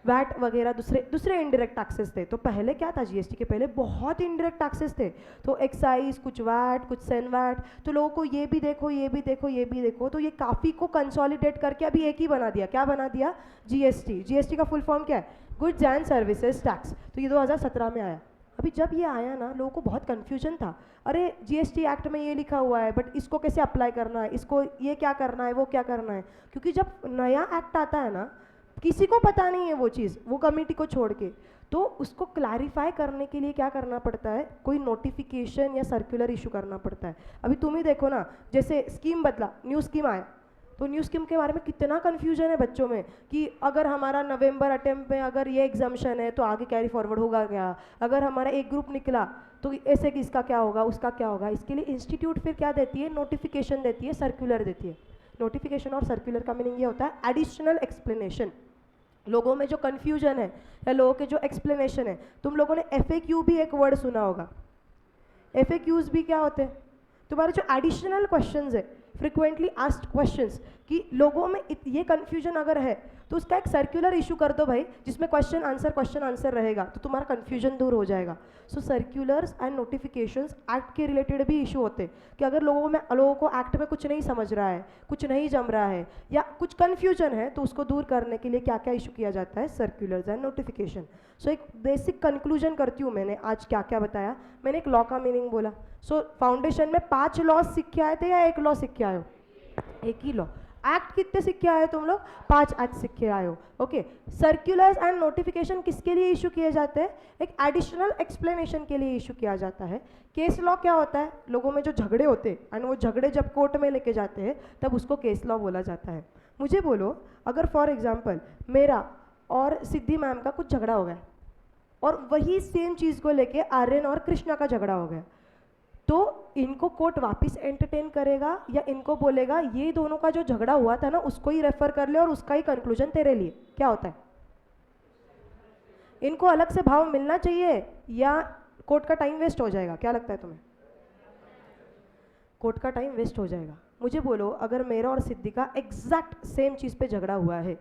वैट वगैरह दूसरे इनडायरेक्ट टैक्सेस थे। तो पहले क्या था, जीएसटी के पहले बहुत इनडायरेक्ट टैक्सेस थे, तो एक्साइज, कुछ वैट, कुछ सेन वैट, तो लोगों को ये भी देखो ये भी देखो ये भी देखो, तो ये काफ़ी को कंसोलिडेट करके अभी एक ही बना दिया। क्या बना दिया, जीएसटी। जीएसटी का फुल फॉर्म क्या है, गुड्स एंड सर्विसेज टैक्स। तो ये 2017 में आया। अभी जब ये आया ना, लोगों को बहुत कन्फ्यूजन था, अरे जीएसटी एक्ट में ये लिखा हुआ है बट इसको कैसे अप्लाई करना है, इसको ये क्या करना है, वो क्या करना है। क्योंकि जब नया एक्ट आता है ना, किसी को पता नहीं है वो चीज़, वो कमेटी को छोड़ के, तो उसको क्लैरिफाई करने के लिए क्या करना पड़ता है, कोई नोटिफिकेशन या सर्कुलर इशू करना पड़ता है। अभी तुम ही देखो ना, जैसे स्कीम बदला, न्यू स्कीम आया, तो न्यू स्कीम के बारे में कितना कन्फ्यूजन है बच्चों में कि अगर हमारा नवंबर अटेम्प्ट में अगर ये एग्जाम्शन है तो आगे कैरी फॉरवर्ड होगा क्या, अगर हमारा एक ग्रुप निकला तो ऐसे कि इसका क्या होगा, उसका क्या होगा। इसके लिए इंस्टीट्यूट फिर क्या देती है, नोटिफिकेशन देती है, सर्कुलर देती है। नोटिफिकेशन और सर्कुलर का मीनिंग ये होता है एडिशनल एक्सप्लेनेशन। लोगों में जो कन्फ्यूजन है या लोगों के जो एक्सप्लेनेशन है, तुम लोगों ने FAQ भी एक वर्ड सुना होगा। FAQs भी क्या होते हैं, तुम्हारे जो एडिशनल क्वेश्चंस है, फ्रिक्वेंटली आस्क्ड क्वेश्चंस, कि लोगों में ये कन्फ्यूजन अगर है तो उसका एक सर्कुलर इशू कर दो भाई, जिसमें क्वेश्चन आंसर रहेगा, तो तुम्हारा कन्फ्यूजन दूर हो जाएगा। सो सर्कुलर्स एंड नोटिफिकेशंस एक्ट के रिलेटेड भी इशू होते हैं कि अगर लोगों को एक्ट में कुछ नहीं समझ रहा है, कुछ नहीं जम रहा है या कुछ कन्फ्यूजन है, तो उसको दूर करने के लिए क्या क्या इशू किया जाता है, सर्कुलर्स एंड नोटिफिकेशन। सो एक बेसिक कंक्लूजन करती हूँ मैंने आज क्या क्या बताया। मैंने एक लॉ का मीनिंग बोला। सो फाउंडेशन में 5 लॉ सीख के आए थे या 1 लॉ सीख के आए हो, एक ही लॉ। एक्ट कितने सीख के आए हो तुम लोग, 5 एक्ट सीख के आए हो। ओके, सर्कुलर्स एंड नोटिफिकेशन किसके लिए इशू किए जाते हैं, एक एडिशनल एक्सप्लेनेशन के लिए इशू किया जाता है। केस लॉ क्या होता है, लोगों में जो झगड़े होते हैं एंड वो झगड़े जब कोर्ट में लेके जाते हैं तब उसको केस लॉ बोला जाता है। मुझे बोलो, अगर फॉर एग्जाम्पल मेरा और सिद्धि मैम का कुछ झगड़ा हो गया और वही सेम चीज़ को लेके आर्यन और कृष्णा का झगड़ा हो गया, तो इनको कोर्ट वापस एंटरटेन करेगा या इनको बोलेगा ये दोनों का जो झगड़ा हुआ था ना उसको ही रेफर कर ले और उसका ही कंक्लूजन तेरे लिए, क्या होता है? इनको अलग से भाव मिलना चाहिए या कोर्ट का टाइम वेस्ट हो जाएगा, क्या लगता है तुम्हें? कोर्ट का टाइम वेस्ट हो जाएगा। मुझे बोलो, अगर मेरा और सिद्धि का एग्जैक्ट सेम चीज़ पे झगड़ा हुआ है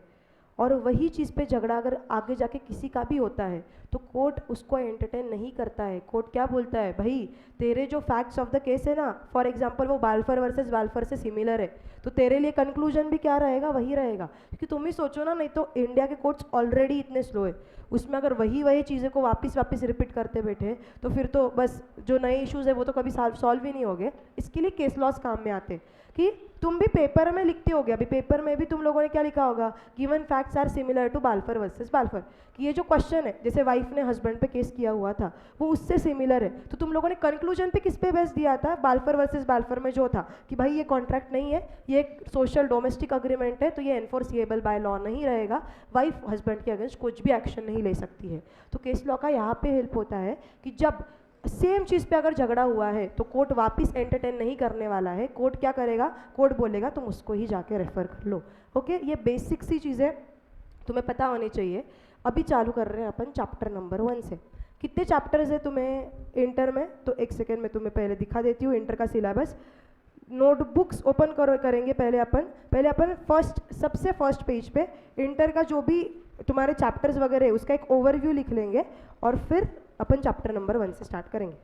और वही चीज़ पे झगड़ा अगर आगे जाके किसी का भी होता है तो कोर्ट उसको एंटरटेन नहीं करता है। कोर्ट क्या बोलता है, भाई तेरे जो फैक्ट्स ऑफ द केस है ना, फॉर एग्जांपल वो बाल्फर वर्सेस बाल्फर से सिमिलर है, तो तेरे लिए कंक्लूजन भी क्या रहेगा, वही रहेगा। क्योंकि तुम ही सोचो ना, नहीं तो इंडिया के कोर्ट्स ऑलरेडी इतने स्लो है, उसमें अगर वही चीज़ें को वापस रिपीट करते बैठे तो फिर तो बस जो नए इश्यूज़ है वो तो कभी सॉल्व ही नहीं होंगे। इसके लिए केस लॉस काम में आते कि तुम भी पेपर में लिखते होगे, अभी पेपर में भी तुम लोगों ने क्या लिखा होगा, given facts are similar to Balfour versus Balfour, कि ये जो क्वेश्चन है, जैसे वाइफ ने हस्बैंड पे केस किया हुआ था वो उससे सिमिलर है, तो तुम लोगों ने कंक्लूजन पे किस पे बेस दिया था, बाल्फर वर्सेस बाल्फर में जो था कि भाई ये कॉन्ट्रैक्ट नहीं है, ये एक सोशल डोमेस्टिक अग्रीमेंट है, तो ये एनफोर्सिएबल बाय लॉ नहीं रहेगा, वाइफ हस्बैंड के अगेंस्ट कुछ भी एक्शन नहीं ले सकती है। तो केस लॉ का यहाँ पे हेल्प होता है कि जब सेम चीज़ पे अगर झगड़ा हुआ है तो कोर्ट वापस एंटरटेन नहीं करने वाला है। कोर्ट क्या करेगा, कोर्ट बोलेगा तुम उसको ही जाके रेफर कर लो। ओके, ये बेसिक सी चीज़ें तुम्हें पता होनी चाहिए। अभी चालू कर रहे हैं अपन चैप्टर नंबर 1 से। कितने चैप्टर्स है तुम्हें इंटर में, तो एक सेकेंड में तुम्हें पहले दिखा देती हूँ इंटर का सिलेबस। नोटबुक्स ओपन करेंगे पहले अपन सबसे फर्स्ट पेज पे इंटर का जो भी तुम्हारे चैप्टर्स वगैरह है उसका एक ओवरव्यू लिख लेंगे और फिर अपन चैप्टर नंबर 1 से स्टार्ट करेंगे।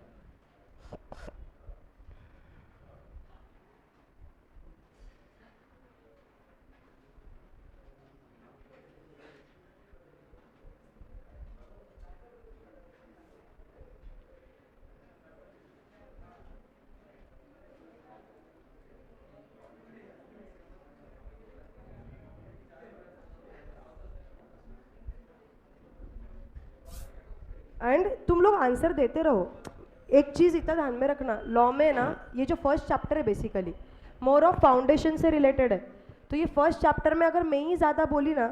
एंड तुम लोग आंसर देते रहो। एक चीज़ इतना ध्यान में रखना, लॉ में ना ये जो फर्स्ट चैप्टर है बेसिकली मोर ऑफ फाउंडेशन से रिलेटेड है, तो ये फर्स्ट चैप्टर में अगर मैं ही ज़्यादा बोली ना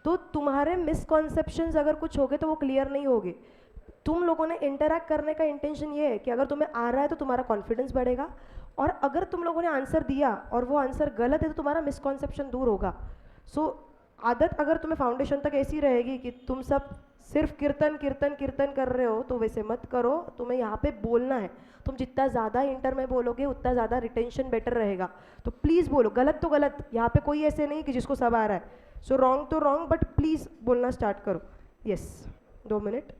तो तुम्हारे मिसकॉन्सेप्शंस अगर कुछ हो गए तो वो क्लियर नहीं होगे। तुम लोगों ने इंटरैक्ट करने का इंटेंशन ये है कि अगर तुम्हें आ रहा है तो तुम्हारा कॉन्फिडेंस बढ़ेगा, और अगर तुम लोगों ने आंसर दिया और वो आंसर गलत है तो तुम्हारा मिसकॉन्सेप्शन दूर होगा। सो आदत अगर तुम्हें फाउंडेशन तक ऐसी रहेगी कि तुम सब सिर्फ कीर्तन कीर्तन कीर्तन कर रहे हो तो वैसे मत करो, तुम्हें यहाँ पे बोलना है। तुम जितना ज़्यादा इंटर में बोलोगे उतना ज़्यादा रिटेंशन बेटर रहेगा। तो प्लीज़ बोलो, गलत तो गलत, यहाँ पे कोई ऐसे नहीं कि जिसको सब आ रहा है। सो रॉन्ग तो रॉन्ग, बट प्लीज़ बोलना स्टार्ट करो। यस 2 मिनट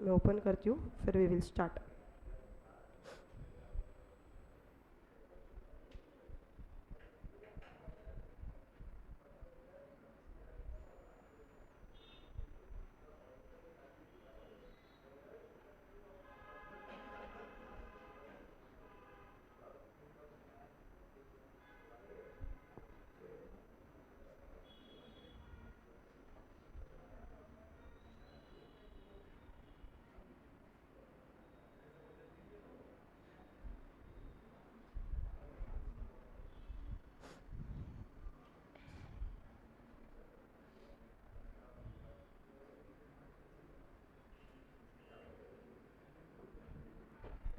मैं ओपन करती हूँ, फिर we will start.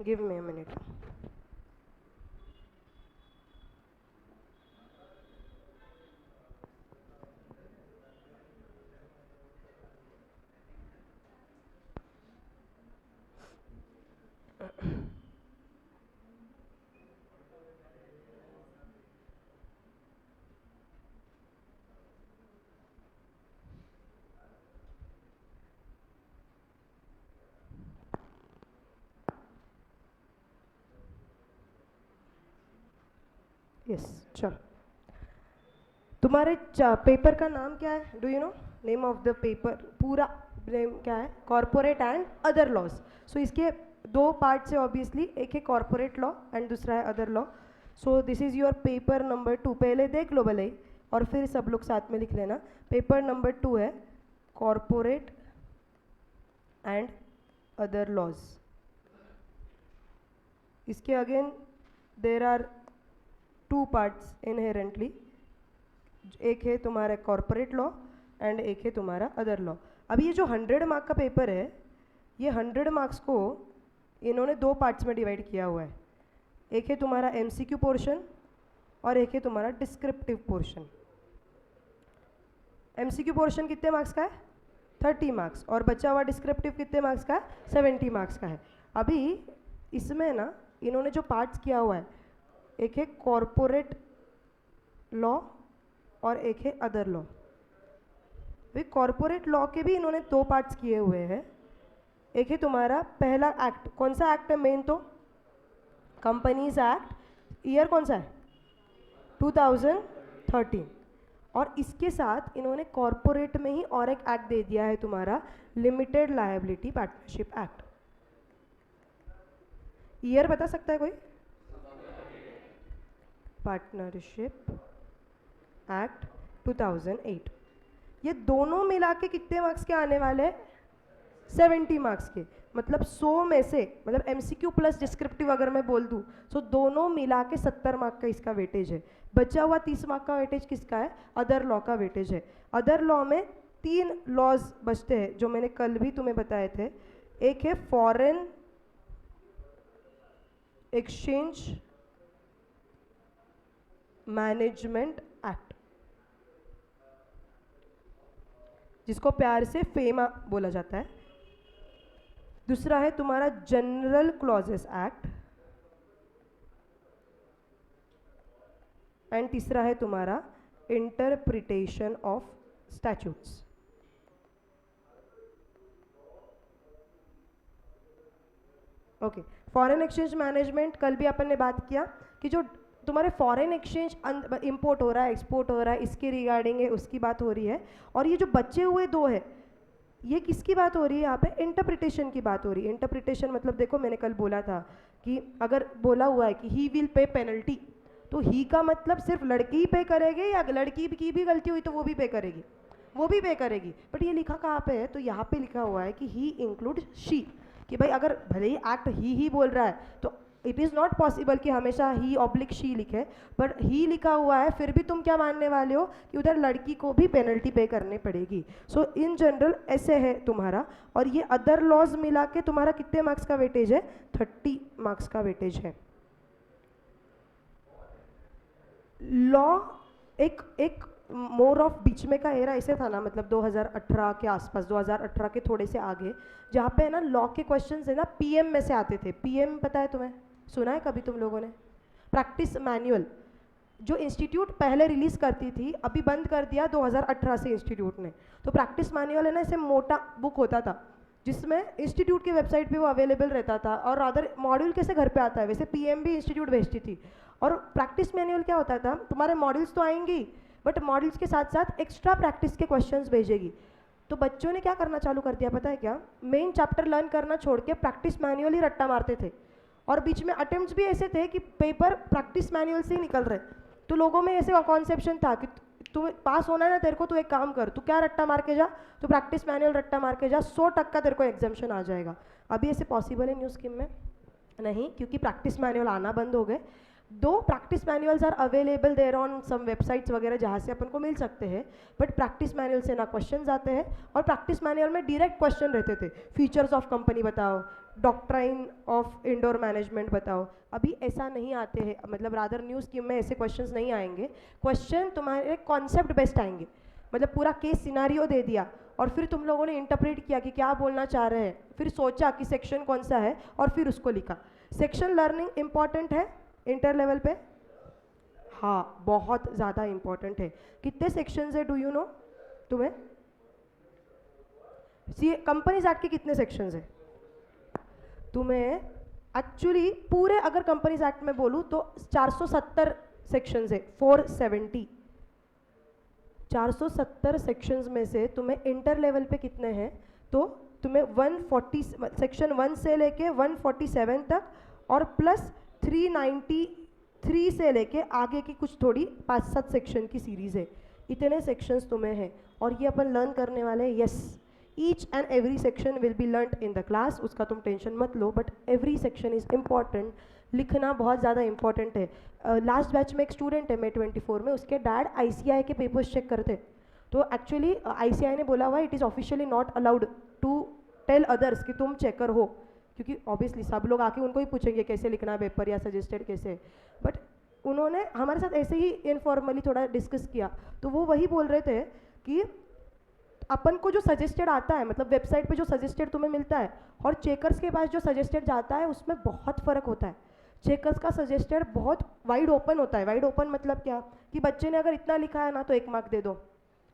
Give me a minute. Yes चलो, तुम्हारे पेपर का नाम क्या है? Do you know name of the paper? पूरा नेम क्या है? Corporate and other laws. So इसके 2 पार्ट्स है ऑब्वियसली, एक है कॉर्पोरेट लॉ एंड दूसरा है other law. So this is your paper number 2। पहले देख लो भले ही और फिर सब लोग साथ में लिख लेना। पेपर नंबर 2 है कॉर्पोरेट एंड अदर लॉज। इसके again there are 2 parts inherently, एक है तुम्हारा कॉर्पोरेट लॉ एंड एक है तुम्हारा अदर लॉ। अभी ये जो 100 मार्क का पेपर है, ये 100 मार्क्स को इन्होंने 2 पार्ट्स में डिवाइड किया हुआ है। एक है तुम्हारा एमसीक्यू पोर्शन और एक है तुम्हारा डिस्क्रिप्टिव पोर्शन। एमसीक्यू पोर्शन कितने मार्क्स का है? 30 मार्क्स, और बचा हुआ डिस्क्रिप्टिव कितने मार्क्स का है? 70 मार्क्स का है। अभी इसमें ना इन्होंने जो पार्ट्स किया हुआ है, एक है कॉर्पोरेट लॉ और एक है अदर लॉ। वे कॉर्पोरेट लॉ के भी इन्होंने 2 पार्ट्स किए हुए हैं। एक है तुम्हारा पहला एक्ट, कौन सा एक्ट है मेन? तो कंपनीज एक्ट। ईयर कौन सा है? 2013। और इसके साथ इन्होंने कॉर्पोरेट में ही और एक एक्ट दे दिया है तुम्हारा, limited liability partnership act. Year बता सकता है कोई? Partnership act 2008। ये दोनों मिला के कितने मार्क्स के आने वाले हैं? 70 मार्क्स के। मतलब 100 में से, मतलब एमसीक्यू प्लस डिस्क्रिप्टिव अगर मैं बोल दूँ, तो दोनों मिला के 70 मार्क का इसका वेटेज है। बचा हुआ 30 मार्क का वेटेज किसका है? अदर लॉ का वेटेज है। अदर लॉ में 3 लॉज बचते हैं जो मैंने कल भी तुम्हें बताए थे। एक है फॉरेन एक्सचेंज मैनेजमेंट एक्ट, जिसको प्यार से फेमा बोला जाता है। दूसरा है तुम्हारा जनरल क्लॉजेस एक्ट, एंड तीसरा है तुम्हारा interpretation of statutes. Okay, foreign exchange management कल भी अपन ने बात किया कि जो तुम्हारे फॉरेन एक्सचेंज इंपोर्ट हो रहा है, एक्सपोर्ट हो रहा है, इसके रिगार्डिंग है, उसकी बात हो रही है। और ये जो बचे हुए दो है, ये किसकी बात हो रही है? यहाँ पे इंटरप्रिटेशन की बात हो रही है। इंटरप्रिटेशन मतलब देखो, मैंने कल बोला था कि अगर बोला हुआ है कि ही विल पे पेनल्टी, तो ही का मतलब सिर्फ लड़की ही पे करेगी या लड़की की भी गलती हुई तो वो भी पे करेगी? वो भी पे करेगी। बट ये लिखा कहाँ पे है? तो यहाँ पे लिखा हुआ है कि ही इंक्लूड शी, कि भाई अगर भले ही एक्ट ही बोल रहा है तो इट इज़ नॉट पॉसिबल कि हमेशा ही ऑब्लिक शी लिखे, पर ही लिखा हुआ है, फिर भी तुम क्या मानने वाले हो कि उधर लड़की को भी पेनल्टी पे करनी पड़ेगी। सो इन जनरल ऐसे है तुम्हारा। और ये अदर लॉज मिला के तुम्हारा कितने मार्क्स का वेटेज है? 30 मार्क्स का वेटेज है। लॉ एक मोर ऑफ बीच में का एरा ऐसे था ना, मतलब 2018 के आसपास, 2018 के थोड़े से आगे, जहाँ पे है ना लॉ के क्वेश्चंस है ना पीएम में से आते थे। पीएम पता है तुम्हें? सुना है कभी तुम लोगों ने? प्रैक्टिस मैनुअल जो इंस्टीट्यूट पहले रिलीज करती थी, अभी बंद कर दिया 2018 से इंस्टीट्यूट ने। तो प्रैक्टिस मैनुअल है ना, ऐसे मोटा बुक होता था जिसमें इंस्टीट्यूट की वेबसाइट पे वो अवेलेबल रहता था। और अदर मॉड्यूल कैसे घर पे आता है, वैसे पीएम भी इंस्टीट्यूट भेजती थी। और प्रैक्टिस मैनुअल क्या होता था, तुम्हारे मॉडल्स तो आएंगी बट मॉडल्स के साथ साथ एक्स्ट्रा प्रैक्टिस के क्वेश्चंस भेजेगी। तो बच्चों ने क्या करना चालू कर दिया पता है क्या? मेन चैप्टर लर्न करना छोड़ के प्रैक्टिस मैनुअल ही रट्टा मारते थे। और बीच में अटेम्प्ट्स भी ऐसे थे कि पेपर प्रैक्टिस मैनुअल से ही निकल रहे। तो लोगों में ऐसे कॉन्सेप्शन था कि तू पास होना है ना तेरे को, तो एक काम कर, तू क्या रट्टा मार के जा, तो प्रैक्टिस मैनुअल रट्टा मार के जा, 100% का तेरे को एग्जाम्शन आ जाएगा। अभी ऐसे पॉसिबल है न्यू स्कीम में? नहीं, क्योंकि प्रैक्टिस मैनुअल आना बंद हो गए। दो practice manuals are available there on some websites वगैरह जहाँ से अपन को मिल सकते हैं। बट प्रैक्टिस मैनुअल से ना क्वेश्चंस आते हैं, और प्रैक्टिस मैनुअल में डायरेक्ट क्वेश्चन रहते थे, फीचर्स ऑफ कंपनी बताओ, डॉक्ट्राइन ऑफ इंडोर मैनेजमेंट बताओ। अभी ऐसा नहीं आते हैं, मतलब रादर न्यू स्कीम में ऐसे क्वेश्चंस नहीं आएंगे। क्वेश्चन तुम्हारे कॉन्सेप्ट बेस्ड आएंगे, मतलब पूरा केस सिनारियो दे दिया और फिर तुम लोगों ने इंटरप्रेट किया कि क्या बोलना चाह रहे हैं, फिर सोचा कि सेक्शन कौन सा है और फिर उसको लिखा। सेक्शन लर्निंग इंपॉर्टेंट है इंटर लेवल पे? हाँ, बहुत ज़्यादा इंपॉर्टेंट है। कितने सेक्शंस है, डू यू नो तुम्हें? सी कंपनीज एक्ट के कितने सेक्शंस है तुम्हें? एक्चुअली पूरे अगर कंपनीज एक्ट में बोलूँ तो 470 सेक्शंस है, 470। 470 सेक्शंस में से तुम्हें इंटर लेवल पे कितने हैं? तो तुम्हें 140 सेक्शन 1 से लेके 147 तक और प्लस 393 से लेके आगे की कुछ थोड़ी 5-7 सेक्शन की सीरीज है। इतने सेक्शंस तुम्हें हैं और ये अपन लर्न करने वाले हैं। Yes, each and every section will be learn in the class, उसका तुम टेंशन मत लो, but every section is important. लिखना बहुत ज़्यादा इंपॉर्टेंट है। लास्ट बैच में एक स्टूडेंट है May 24 में, उसके डैड ICAI के पेपर्स चेक करते, तो एक्चुअली ICAI ने बोला हुआ it is officially not allowed to tell others कि तुम चेकर हो, क्योंकि ऑब्वियसली सब लोग आके उनको ही पूछेंगे कैसे लिखना है पेपर या सजेस्टेड कैसे। बट उन्होंने हमारे साथ ऐसे ही इनफॉर्मली थोड़ा डिस्कस किया, तो वो वही बोल रहे थे कि अपन को जो सजेस्टेड आता है, मतलब वेबसाइट पे जो सजेस्टेड तुम्हें मिलता है और चेकर्स के पास जो सजेस्टेड जाता है उसमें बहुत फ़र्क होता है। चेकर्स का सजेस्टेड बहुत वाइड ओपन होता है। वाइड ओपन मतलब क्या, कि बच्चे ने अगर इतना लिखा है ना तो 1 मार्क दे दो,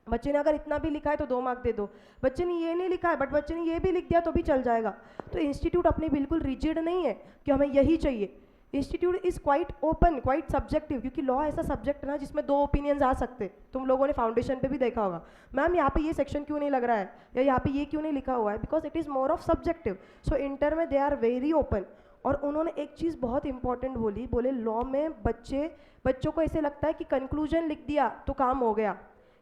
बच्चे ने अगर इतना भी लिखा है तो 2 मार्क दे दो, बच्चे ने ये नहीं लिखा है बट बच्चे ने ये भी लिख दिया तो भी चल जाएगा। तो इंस्टीट्यूट अपनी बिल्कुल रिजिड नहीं है कि हमें यही चाहिए। Institute is quite open, quite subjective, क्योंकि लॉ ऐसा सब्जेक्ट है ना जिसमें 2 ओपिनियंस आ सकते। तुम लोगों ने फाउंडेशन पे भी देखा होगा, मैम यहाँ पे ये सेक्शन क्यों नहीं लग रहा है या यहाँ पे ये क्यों नहीं लिखा हुआ है, because it is more of subjective. So inter में दे आर वेरी ओपन। और उन्होंने एक चीज़ बहुत इंपॉर्टेंट बोली, बोले लॉ में बच्चों को ऐसे लगता है कि कंक्लूजन लिख दिया तो काम हो गया।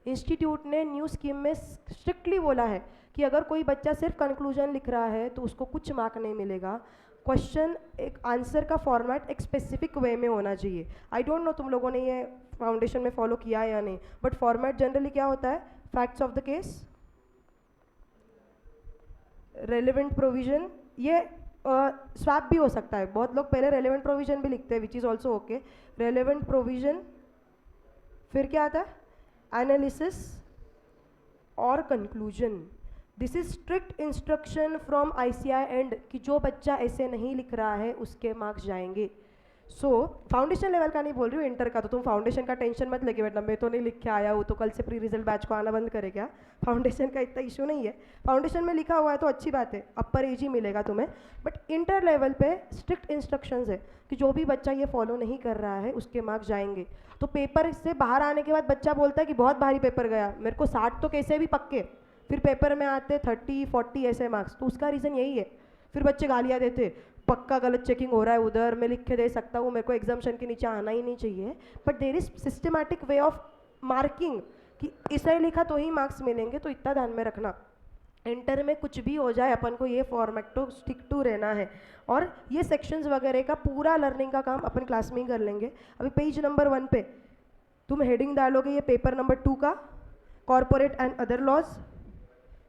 इंस्टीट्यूट ने न्यू स्कीम में स्ट्रिक्टली बोला है कि अगर कोई बच्चा सिर्फ कंक्लूजन लिख रहा है तो उसको कुछ मार्क नहीं मिलेगा। क्वेश्चन एक आंसर का फॉर्मेट एक स्पेसिफिक वे में होना चाहिए। आई डोंट नो तुम लोगों ने ये फाउंडेशन में फॉलो किया है या नहीं, बट फॉर्मेट जनरली क्या होता है, facts of the case, relevant provision, ये स्वैप भी हो सकता है। बहुत लोग पहले रेलिवेंट प्रोविजन भी लिखते हैं which is also okay. Relevant provision, फिर क्या आता है, एनालिसिस और conclusion. This is strict instruction from ICAI and कि जो बच्चा ऐसे नहीं लिख रहा है उसके मार्क्स जाएंगे। सो फाउंडेशन लेवल का नहीं बोल रही हूँ, इंटर का। तो तुम फाउंडेशन का टेंशन मत लेके बैठना, मैं तो नहीं लिख के आया हूँ तो कल से प्री रिजल्ट बैच को आना बंद करे क्या। फाउंडेशन का इतना इशू नहीं है, फाउंडेशन में लिखा हुआ है तो अच्छी बात है, अपर एज ही मिलेगा तुम्हें। बट इंटर लेवल पे स्ट्रिक्ट इंस्ट्रक्शंस है कि जो भी बच्चा ये फॉलो नहीं कर रहा है उसके मार्क्स जाएंगे। तो पेपर से बाहर आने के बाद बच्चा बोलता है कि बहुत भारी पेपर गया, मेरे को 60 तो कैसे भी पक्के, फिर पेपर में आते 30-40 ऐसे मार्क्स। तो उसका रीज़न यही है। फिर बच्चे गालियाँ देते, पक्का गलत चेकिंग हो रहा है उधर, मैं लिख के दे सकता हूँ, मेरे को एग्जामेशन के नीचे आना ही नहीं चाहिए। But there is systematic way of marking कि इसे लिखा तो ही मार्क्स मिलेंगे, तो इतना ध्यान में रखना। इंटर में कुछ भी हो जाए अपन को ये फॉर्मेट तो स्टिक टू रहना है। और ये सेक्शंस वगैरह का पूरा लर्निंग का काम अपन क्लास में ही कर लेंगे। अभी पेज नंबर 1 पे तुम हेडिंग डालोगे ये पेपर नंबर 2 का, कॉर्पोरेट एंड अदर लॉज।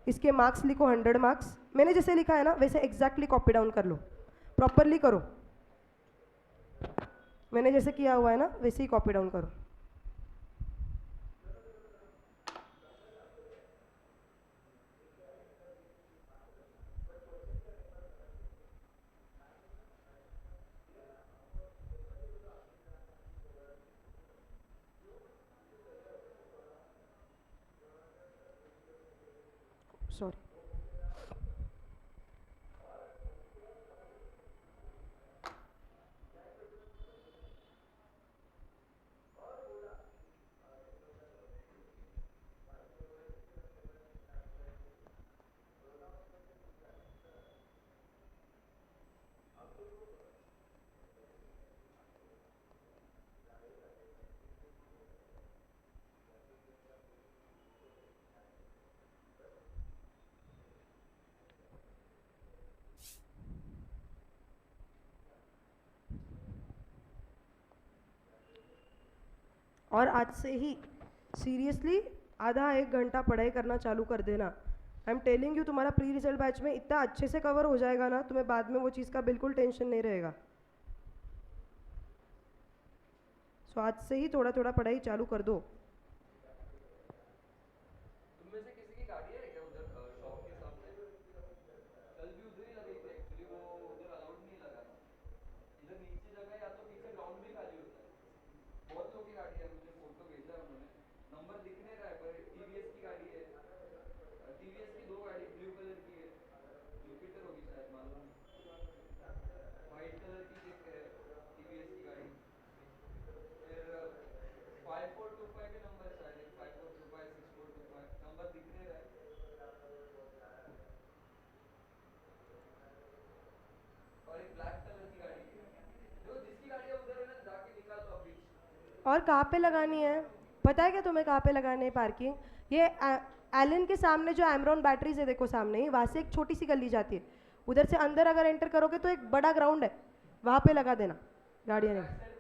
इसके मार्क्स लिखो 100 मार्क्स। मैंने जैसे लिखा है ना वैसे एग्जैक्टली कॉपी डाउन कर लो, प्रॉपरली करो। मैंने जैसे किया हुआ है ना वैसे ही कॉपी डाउन करो। सॉरी। और आज से ही सीरियसली आधा 1 घंटा पढ़ाई करना चालू कर देना। आई एम टेलिंग यू, तुम्हारा प्री रिजल्ट बैच में इतना अच्छे से कवर हो जाएगा ना, तुम्हें बाद में वो चीज़ का बिल्कुल टेंशन नहीं रहेगा। सो आज से ही थोड़ा थोड़ा पढ़ाई चालू कर दो। और कहाँ पे लगानी है पता है क्या तुम्हें, कहाँ पे लगानी है पार्किंग? ये एलन के सामने जो एमरॉन बैटरीज है देखो सामने ही, वहाँ से एक छोटी सी गली जाती है, उधर से अंदर अगर एंटर करोगे तो एक बड़ा ग्राउंड है, वहाँ पे लगा देना गाड़ियाँ नहीं।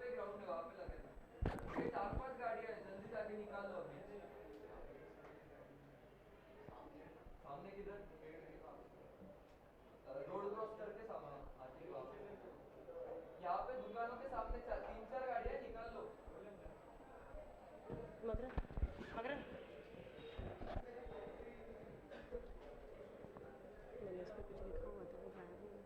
मगरन मगरन मैंने इस पे कुछ लिखा हुआ था वो गायब हो गया।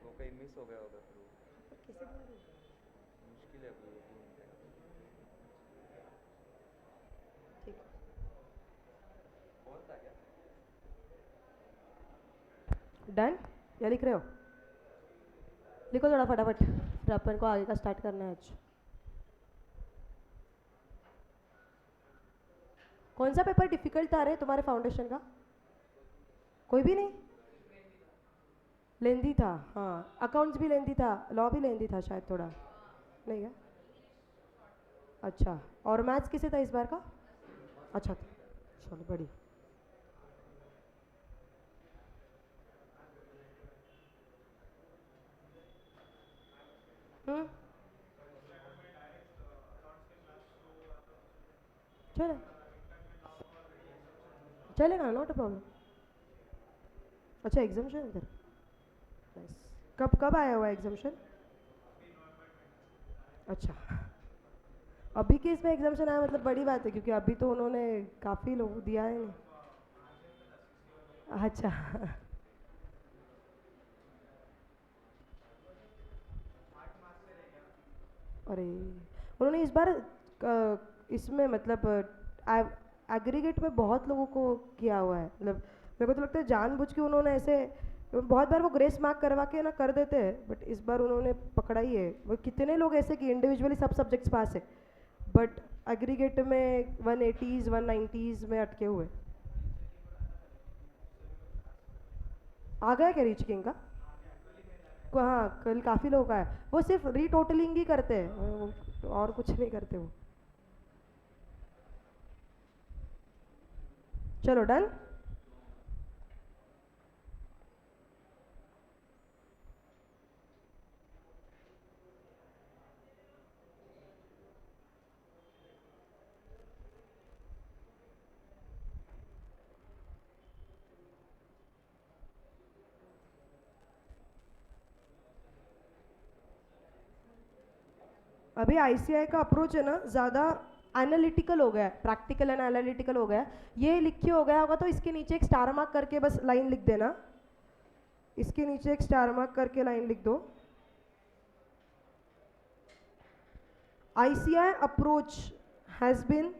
वो कहीं मिस हो गया होगा फिर वो पर कैसे ढूंढूं? मुश्किल है फिर वो ढूंढना। ठीक। कौन था क्या? डन या लिख रहे हो? लिखो थोड़ा फटाफट, फिर अपन को आगे का स्टार्ट करना है आज। कौन सा पेपर डिफिकल्ट आ रहा है तुम्हारे फाउंडेशन का? कोई भी नहीं? लेंदी था, हाँ अकाउंट्स भी लेंदी था, लॉ भी लेंदी था शायद थोड़ा, नहीं है? अच्छा, और मैथ्स किसे था इस बार का? अच्छा था, चलो बढ़िया। हम्म, चले चलेगा, नॉट अ प्रॉब्लम। अच्छा एग्जामेशन इधर, नाइस। कब कब आया हुआ एग्जामेशन? अच्छा, अभी के इसमें एग्जामेशन आया मतलब बड़ी बात है, क्योंकि अभी तो उन्होंने काफ़ी लोग दिया है नहीं। अच्छा अरे उन्होंने इस बार इसमें मतलब एग्रीगेट में बहुत लोगों को किया हुआ है, मतलब मेरे को तो लगता है जानबूझ के उन्होंने ऐसे, बहुत बार वो ग्रेस मार्क करवा के ना कर देते हैं, बट इस बार उन्होंने पकड़ा ही है। वो कितने लोग ऐसे कि इंडिविजुअली सब सब्जेक्ट्स पास है बट एग्रीगेट में 180s 190s में अटके हुए। आ गया क्या रीच किंग का? हाँ कल काफ़ी लोगों का है, वो सिर्फ रीटोटलिंग ही करते हैं और कुछ नहीं करते वो। चलो डन। अभी आईसीआई का अप्रोच है ना ज़्यादा एनालिटिकल हो गया है, प्रैक्टिकल एंड एनालिटिकल हो गया है। ये लिखे हो गया होगा तो इसके नीचे एक स्टार मार्क करके बस लाइन लिख देना, इसके नीचे एक स्टार मार्क करके लाइन लिख दो। ICI approach has been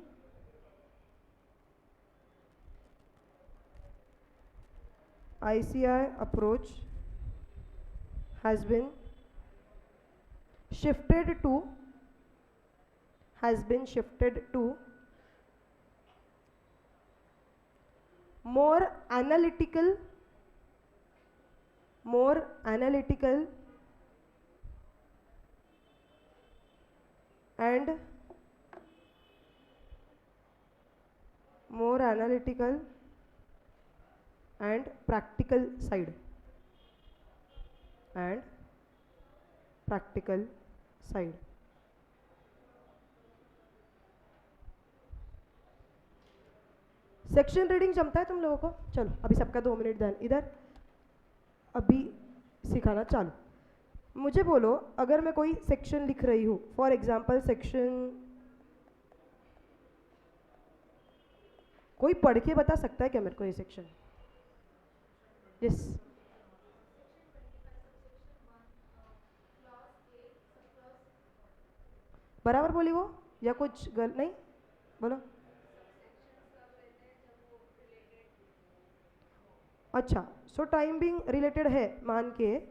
shifted to more analytical and practical side section reading जमता है तुम लोगों को? चलो अभी सबका 2 मिनट ध्यान इधर, अभी सिखाना चालू। मुझे बोलो अगर मैं कोई सेक्शन लिख रही हूँ, फॉर एग्जाम्पल सेक्शन, कोई पढ़ के बता सकता है क्या मेरे को ये सेक्शन? यस बराबर बोली वो या कुछ गलत? नहीं बोलो। अच्छा सो टाइम बिंग रिलेटेड है मान के,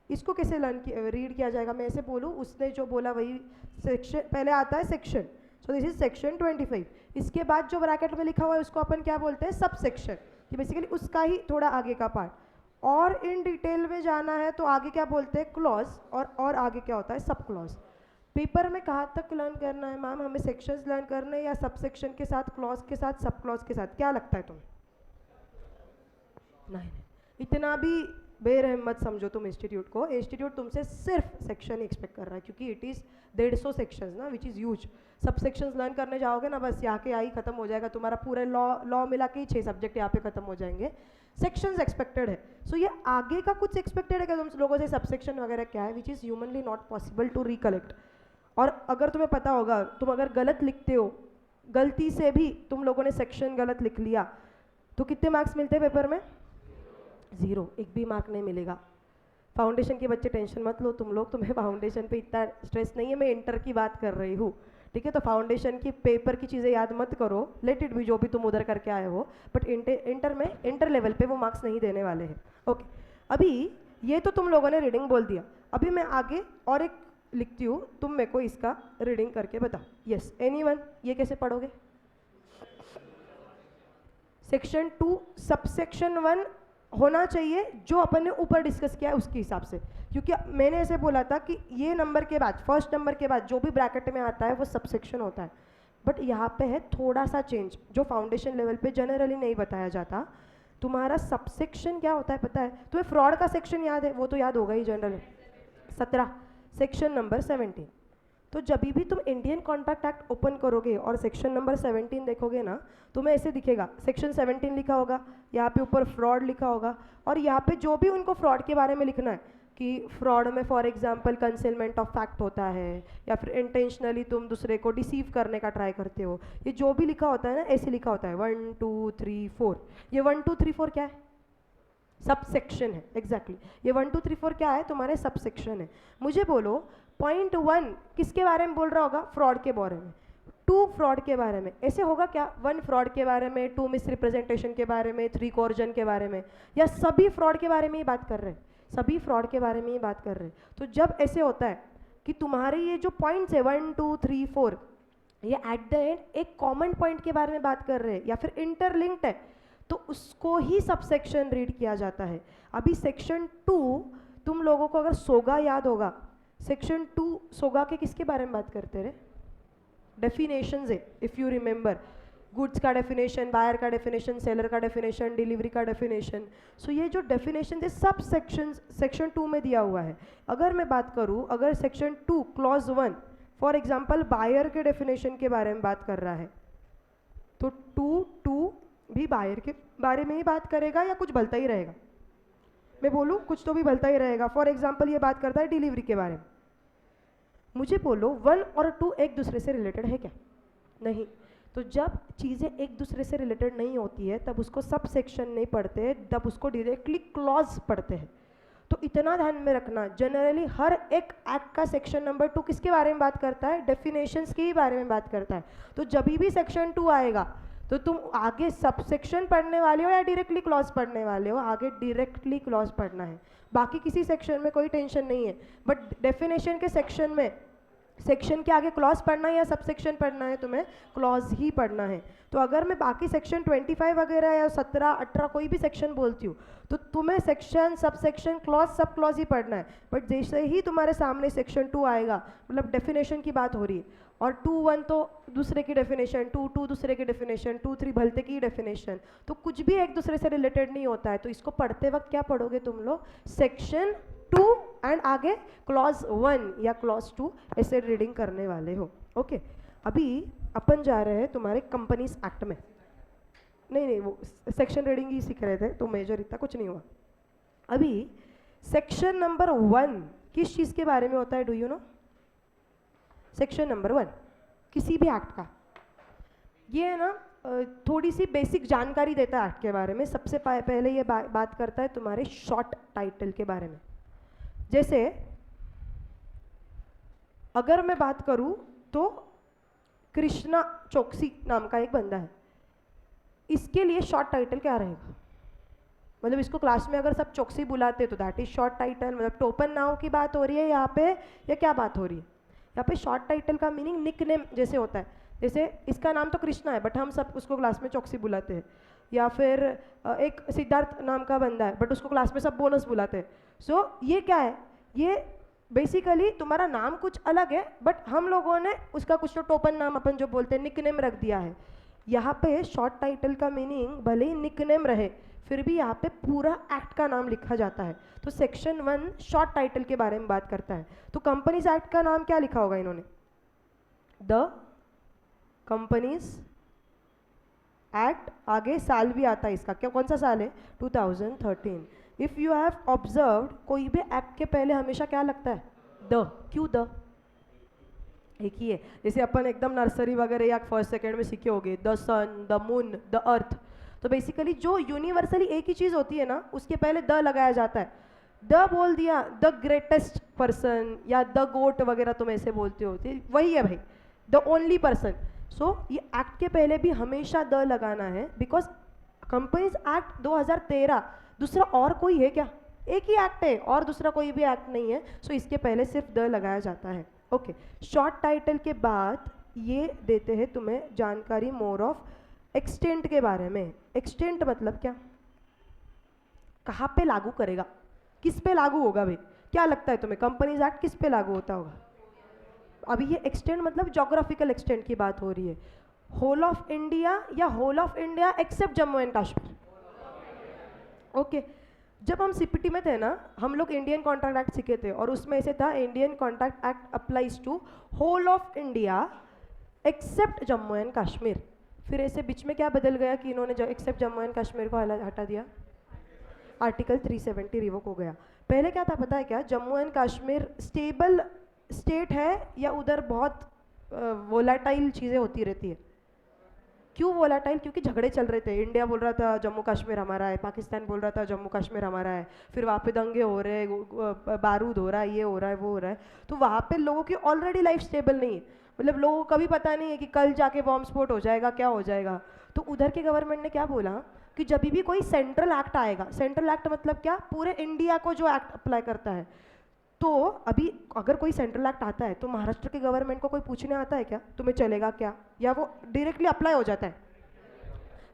इसको कैसे रीड किया जाएगा? मैं ऐसे बोलूँ, उसने जो बोला वही सेक्शन, पहले आता है section, so this is section 25। इसके बाद जो ब्रैकेट में लिखा हुआ है उसको अपन क्या बोलते हैं? सब सेक्शन, कि बेसिकली उसका ही थोड़ा आगे का पार्ट। और इन डिटेल में जाना है तो आगे क्या बोलते हैं? क्लॉज। और आगे क्या होता है? Sub clause. पेपर में कहाँ तक लर्न करना है मैम? हमें सेक्शंस लर्न करने हैं या सब सेक्शन के साथ, क्लॉज के साथ, सब क्लॉज के साथ? क्या लगता है तुम्हें? नहीं इतना भी बेरहम मत समझो तुम इंस्टीट्यूट को। इंस्टीट्यूट तुमसे सिर्फ सेक्शन ही एक्सपेक्ट कर रहा है, क्योंकि इट इज़ 150 सेक्शंस ना, विच इज़ ह्यूज। सब सेक्शंस लर्न करने जाओगे ना, बस यहाँ के यहाँ ही खत्म हो जाएगा तुम्हारा पूरा लॉ मिला के ही 6 सब्जेक्ट यहाँ पे खत्म हो जाएंगे। सेक्शंस एक्सपेक्टेड है, सो ये आगे का कुछ एक्सपेक्टेड है क्या तुम लोगों से? सबसेक्शन वगैरह क्या है, which is humanly not possible to recollect. और अगर तुम्हें पता होगा, तुम अगर गलत लिखते हो, गलती से भी तुम लोगों ने सेक्शन गलत लिख लिया, तो कितने मार्क्स मिलते हैं पेपर में? 0, एक भी मार्क नहीं मिलेगा। फाउंडेशन के बच्चे टेंशन मत लो तुम लोग, तुम्हें फाउंडेशन पे इतना स्ट्रेस नहीं है, मैं इंटर की बात कर रही हूँ, ठीक है? तो फाउंडेशन की पेपर की चीज़ें याद मत करो, लेट इट भी जो भी तुम उधर करके आए हो, बट इंटर में, इंटर लेवल पे वो मार्क्स नहीं देने वाले हैं। ओके अभी ये तो तुम लोगों ने रीडिंग बोल दिया, अभी मैं आगे और एक लिखती हूँ, तुम मेरे को इसका रीडिंग करके बताओ। यस एनीवन, ये कैसे पढ़ोगे? सेक्शन 2 सबसेक्शन 1 होना चाहिए, जो अपन ने ऊपर डिस्कस किया है उसके हिसाब से, क्योंकि मैंने ऐसे बोला था कि ये नंबर के बाद, फर्स्ट नंबर के बाद जो भी ब्रैकेट में आता है वो सबसेक्शन होता है। बट यहाँ पे है थोड़ा सा चेंज, जो फाउंडेशन लेवल पे जनरली नहीं बताया जाता। तुम्हारा सबसेक्शन क्या होता है पता है? तुम्हें फ्रॉड का सेक्शन याद है? वो तो याद होगा ही जनरल, 17, सेक्शन नंबर 17। तो जब भी तुम इंडियन कॉन्ट्रैक्ट एक्ट ओपन करोगे और सेक्शन नंबर 17 देखोगे ना, तुम्हें ऐसे दिखेगा, सेक्शन 17 लिखा होगा, यहाँ पे ऊपर फ्रॉड लिखा होगा, और यहाँ पे जो भी उनको फ्रॉड के बारे में लिखना है कि फ्रॉड में for example concealment of fact होता है, या फिर इंटेंशनली तुम दूसरे को डिसीव करने का ट्राई करते हो, ये जो भी लिखा होता है ना, ऐसे लिखा होता है 1 2 3 4। ये 1 2 3 4 क्या है? सब सेक्शन है। एग्जैक्टली ये 1 2 3 4 क्या है? तुम्हारे सब सेक्शन है। मुझे बोलो 0.1 किसके बारे में बोल रहा होगा? फ्रॉड के बारे में। 2 फ्रॉड के बारे में। ऐसे होगा क्या? 1 फ्रॉड के बारे में, 2 मिस रिप्रेजेंटेशन के बारे में, 3 कोर्जन के बारे में, या सभी फ्रॉड के बारे में ही बात कर रहे हैं? सभी फ्रॉड के बारे में ही बात कर रहे हैं। तो जब ऐसे होता है कि तुम्हारे ये जो पॉइंट्स है 1 2 3 4 ये एट द एंड एक कॉमन पॉइंट के बारे में बात कर रहे हैं या फिर इंटरलिंक्ड है, तो उसको ही सबसेक्शन रीड किया जाता है। अभी सेक्शन 2 तुम लोगों को अगर सोगा याद होगा, सेक्शन 2 सोगा के किसके बारे में बात करते रहे? डेफिनेशंस है, इफ यू रिमेंबर। गुड्स का डेफिनेशन, बायर का डेफिनेशन, सेलर का डेफिनेशन, डिलीवरी का डेफिनेशन। सो ये जो डेफिनेशन है सब सेक्शन 2 में दिया हुआ है। अगर मैं बात करूँ, अगर section 2 clause 1 for example buyer के डेफिनेशन के बारे में बात कर रहा है, तो 2 भी बायर के बारे में ही बात करेगा या कुछ भलता ही रहेगा? मैं बोलूँ कुछ तो भी भलता ही रहेगा। फॉर एग्जाम्पल ये बात करता है डिलीवरी के बारे में। मुझे बोलो 1 और 2 एक दूसरे से रिलेटेड है क्या? नहीं। तो जब चीज़ें एक दूसरे से रिलेटेड नहीं होती है तब उसको सब सेक्शन नहीं पढ़ते, तब उसको डायरेक्टली क्लॉज पढ़ते हैं। तो इतना ध्यान में रखना, जनरली हर एक एक्ट का सेक्शन नंबर 2 किसके बारे में बात करता है? डेफिनेशंस के ही बारे में बात करता है। तो जब भी सेक्शन 2 आएगा तो तुम आगे सब सेक्शन पढ़ने वाले हो या डायरेक्टली क्लॉज पढ़ने वाले हो? आगे डायरेक्टली क्लॉज पढ़ना है। बाकी किसी सेक्शन में कोई टेंशन नहीं है, बट डेफिनेशन के सेक्शन में सेक्शन के आगे क्लॉज पढ़ना है या सब सेक्शन पढ़ना है? तुम्हें क्लॉज ही पढ़ना है। तो अगर मैं बाकी सेक्शन 25 वगैरह या 17 18 कोई भी सेक्शन बोलती हूँ तो तुम्हें section sub section clause sub clause ही पढ़ना है। बट जैसे ही तुम्हारे सामने सेक्शन 2 आएगा, मतलब डेफिनेशन की बात हो रही है, और 2 1 तो दूसरे की डेफिनेशन, 2 2 दूसरे की डेफिनेशन, 2 3 भलते की डेफिनेशन, तो कुछ भी एक दूसरे से रिलेटेड नहीं होता है। तो इसको पढ़ते वक्त क्या पढ़ोगे तुम लोग? सेक्शन 2 एंड आगे क्लॉज 1 या क्लॉज 2 ऐसे रीडिंग करने वाले हो। ओके, अभी अपन जा रहे हैं तुम्हारे कंपनीज एक्ट में। नहीं, वो सेक्शन रीडिंग ही सीख रहे थे तो मेजर इतना कुछ नहीं हुआ। अभी सेक्शन नंबर 1 किस चीज़ के बारे में होता है? Do you no? Section number 1 किसी भी एक्ट का, ये है ना, थोड़ी सी बेसिक जानकारी देता है एक्ट के बारे में। सबसे पहले ये बात करता है तुम्हारे शॉर्ट टाइटल के बारे में। जैसे अगर मैं बात करूं तो कृष्णा चौकसी नाम का एक बंदा है, इसके लिए शॉर्ट टाइटल क्या रहेगा? मतलब इसको क्लास में अगर सब चौकसी बुलाते तो दैट इज शॉर्ट टाइटल। मतलब टोपन नाउ की बात हो रही है यहाँ पे या क्या बात हो रही है? यहाँ पे शॉर्ट टाइटल का मीनिंग निक नेम जैसे होता है। जैसे इसका नाम तो कृष्णा है बट हम सब उसको क्लास में चौकसी बुलाते हैं, या फिर एक सिद्धार्थ नाम का बंदा है बट उसको क्लास में सब बोनस बुलाते हैं। सो ये क्या है? ये बेसिकली तुम्हारा नाम कुछ अलग है बट हम लोगों ने उसका कुछ तो टोपन नाम अपन जो बोलते हैं निकनेम रख दिया है। यहाँ पे शॉर्ट टाइटल का मीनिंग भले ही निकनेम रहे फिर भी यहाँ पे पूरा एक्ट का नाम लिखा जाता है। तो सेक्शन 1 शॉर्ट टाइटल के बारे में बात करता है। तो कंपनीज एक्ट का नाम क्या लिखा होगा इन्होंने? द कंपनीज एक्ट, आगे साल भी आता है इसका, क्या कौन सा साल है? 2013। इफ यू हैव ऑब्जर्व्ड कोई भी एक्ट के पहले हमेशा क्या लगता है? द। क्यों द? एक ही है। जैसे अपन एकदम नर्सरी वगैरह या फर्स्ट सेकेंड में सीखे होंगे the sun, the moon, the earth. तो बेसिकली जो यूनिवर्सली एक ही चीज़ होती है ना उसके पहले द लगाया जाता है। द बोल दिया, द ग्रेटेस्ट पर्सन या द गोट वगैरह तुम ऐसे बोलते हो, वही है भाई, द ओनली पर्सन। सो ये एक्ट के पहले भी हमेशा द लगाना है बिकॉज कंपनीज एक्ट 2013, दूसरा और कोई है क्या? एक ही एक्ट है और दूसरा कोई भी एक्ट नहीं है। सो इसके पहले सिर्फ द लगाया जाता है। ओके, शॉर्ट टाइटल के बाद ये देते हैं तुम्हें जानकारी मोर ऑफ एक्सटेंट के बारे में। एक्सटेंट मतलब क्या? कहाँ पे लागू करेगा, किस पे लागू होगा भाई? क्या लगता है तुम्हें कंपनीज एक्ट किस पे लागू होता होगा? अभी ये एक्सटेंट मतलब जोग्राफिकल एक्सटेंट की बात हो रही है। होल ऑफ इंडिया या whole of India except Jammu and Kashmir? Okay, जब हम सीपीटी में थे ना हम लोग इंडियन कॉन्ट्रैक्ट एक्ट सीखे थे और उसमें ऐसे था Indian contract act applies to whole of India except Jammu and Kashmir. फिर ऐसे बीच में क्या बदल गया कि इन्होंने जो एक्सेप्ट जम्मू एंड कश्मीर को हटा दिया, आर्टिकल 370 रिवोक हो गया। पहले क्या था पता है क्या? Jammu and Kashmir stable state है या उधर बहुत वोलाटाइल चीज़ें होती रहती है? क्यों वोलाटाइल? क्योंकि झगड़े चल रहे थे। इंडिया बोल रहा था जम्मू कश्मीर हमारा है, पाकिस्तान बोल रहा था जम्मू कश्मीर हमारा है, फिर वहाँ पे दंगे हो रहे हैं, बारूद हो रहा है, ये हो रहा है, वो हो रहा है। तो वहाँ पे लोगों की ऑलरेडी लाइफ स्टेबल नहीं है, मतलब लोगों को कभी पता नहीं है कि कल जाके बॉम्ब स्फोट हो जाएगा, क्या हो जाएगा। तो उधर के गवर्नमेंट ने क्या बोला कि जब भी कोई सेंट्रल एक्ट आएगा, सेंट्रल एक्ट मतलब क्या, पूरे इंडिया को जो एक्ट अप्लाई करता है, तो अभी अगर कोई सेंट्रल एक्ट आता है तो महाराष्ट्र के गवर्नमेंट को कोई पूछने आता है क्या तुम्हें चलेगा क्या, या वो डायरेक्टली अप्लाई हो जाता है?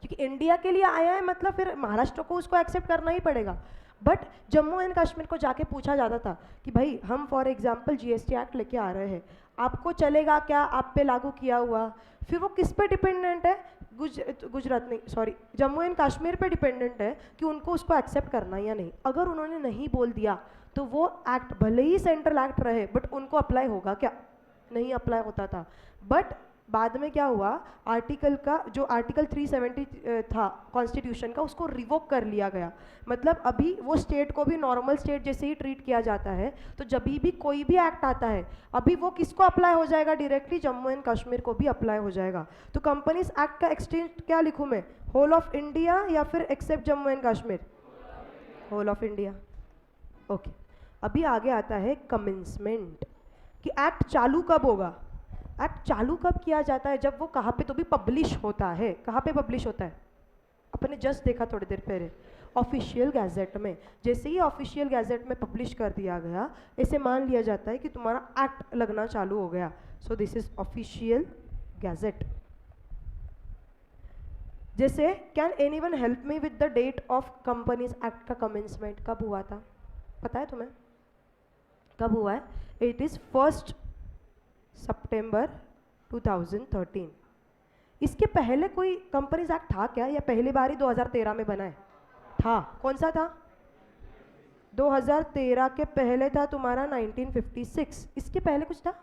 क्योंकि इंडिया के लिए आया है मतलब फिर महाराष्ट्र को उसको एक्सेप्ट करना ही पड़ेगा। बट जम्मू एंड कश्मीर को जाके पूछा जाता था कि भाई हम फॉर एग्जांपल जीएसटी एक्ट लेके आ रहे हैं, आपको चलेगा क्या, आप पे लागू किया हुआ। फिर वो किस पे डिपेंडेंट है, गुजरात नहीं सॉरी जम्मू एंड कश्मीर पे डिपेंडेंट है कि उनको उसको एक्सेप्ट करना या नहीं। अगर उन्होंने नहीं बोल दिया तो वो एक्ट भले ही सेंट्रल एक्ट रहे बट उनको अप्लाई होगा क्या, नहीं अप्लाई होता था। बट बाद में क्या हुआ, आर्टिकल का जो आर्टिकल 370 था कॉन्स्टिट्यूशन का, उसको रिवोक कर लिया गया। मतलब अभी वो स्टेट को भी नॉर्मल स्टेट जैसे ही ट्रीट किया जाता है। तो जब भी कोई भी एक्ट आता है अभी वो किसको अप्लाई हो जाएगा, डायरेक्टली जम्मू एंड कश्मीर को भी अप्लाई हो जाएगा। तो कंपनीज एक्ट का एक्सटेंट क्या लिखूँ मैं, होल ऑफ इंडिया या फिर except Jammu and Kashmir? Whole of India. Okay, अभी आगे आता है कमेंसमेंट, कि एक्ट चालू कब होगा। एक्ट चालू कब किया जाता है, जब वो कहाँ पे तो भी पब्लिश होता है। कहाँ पे पब्लिश होता है, अपने जस्ट देखा थोड़ी देर पहले, ऑफिशियल गैजेट में। जैसे ही ऑफिशियल गैजेट में पब्लिश कर दिया गया, ऐसे मान लिया जाता है कि तुम्हारा एक्ट लगना चालू हो गया। So this is official gazette. जैसे can anyone help me with the date of companies act का कमेंसमेंट कब हुआ था, पता है तुम्हें कब हुआ है? It is 1 September 2013। इसके पहले कोई कंपनीज एक्ट था क्या, या पहली बार ही 2013 में बना है? था, कौन सा था? 2013 के पहले था तुम्हारा 1956। इसके पहले कुछ था?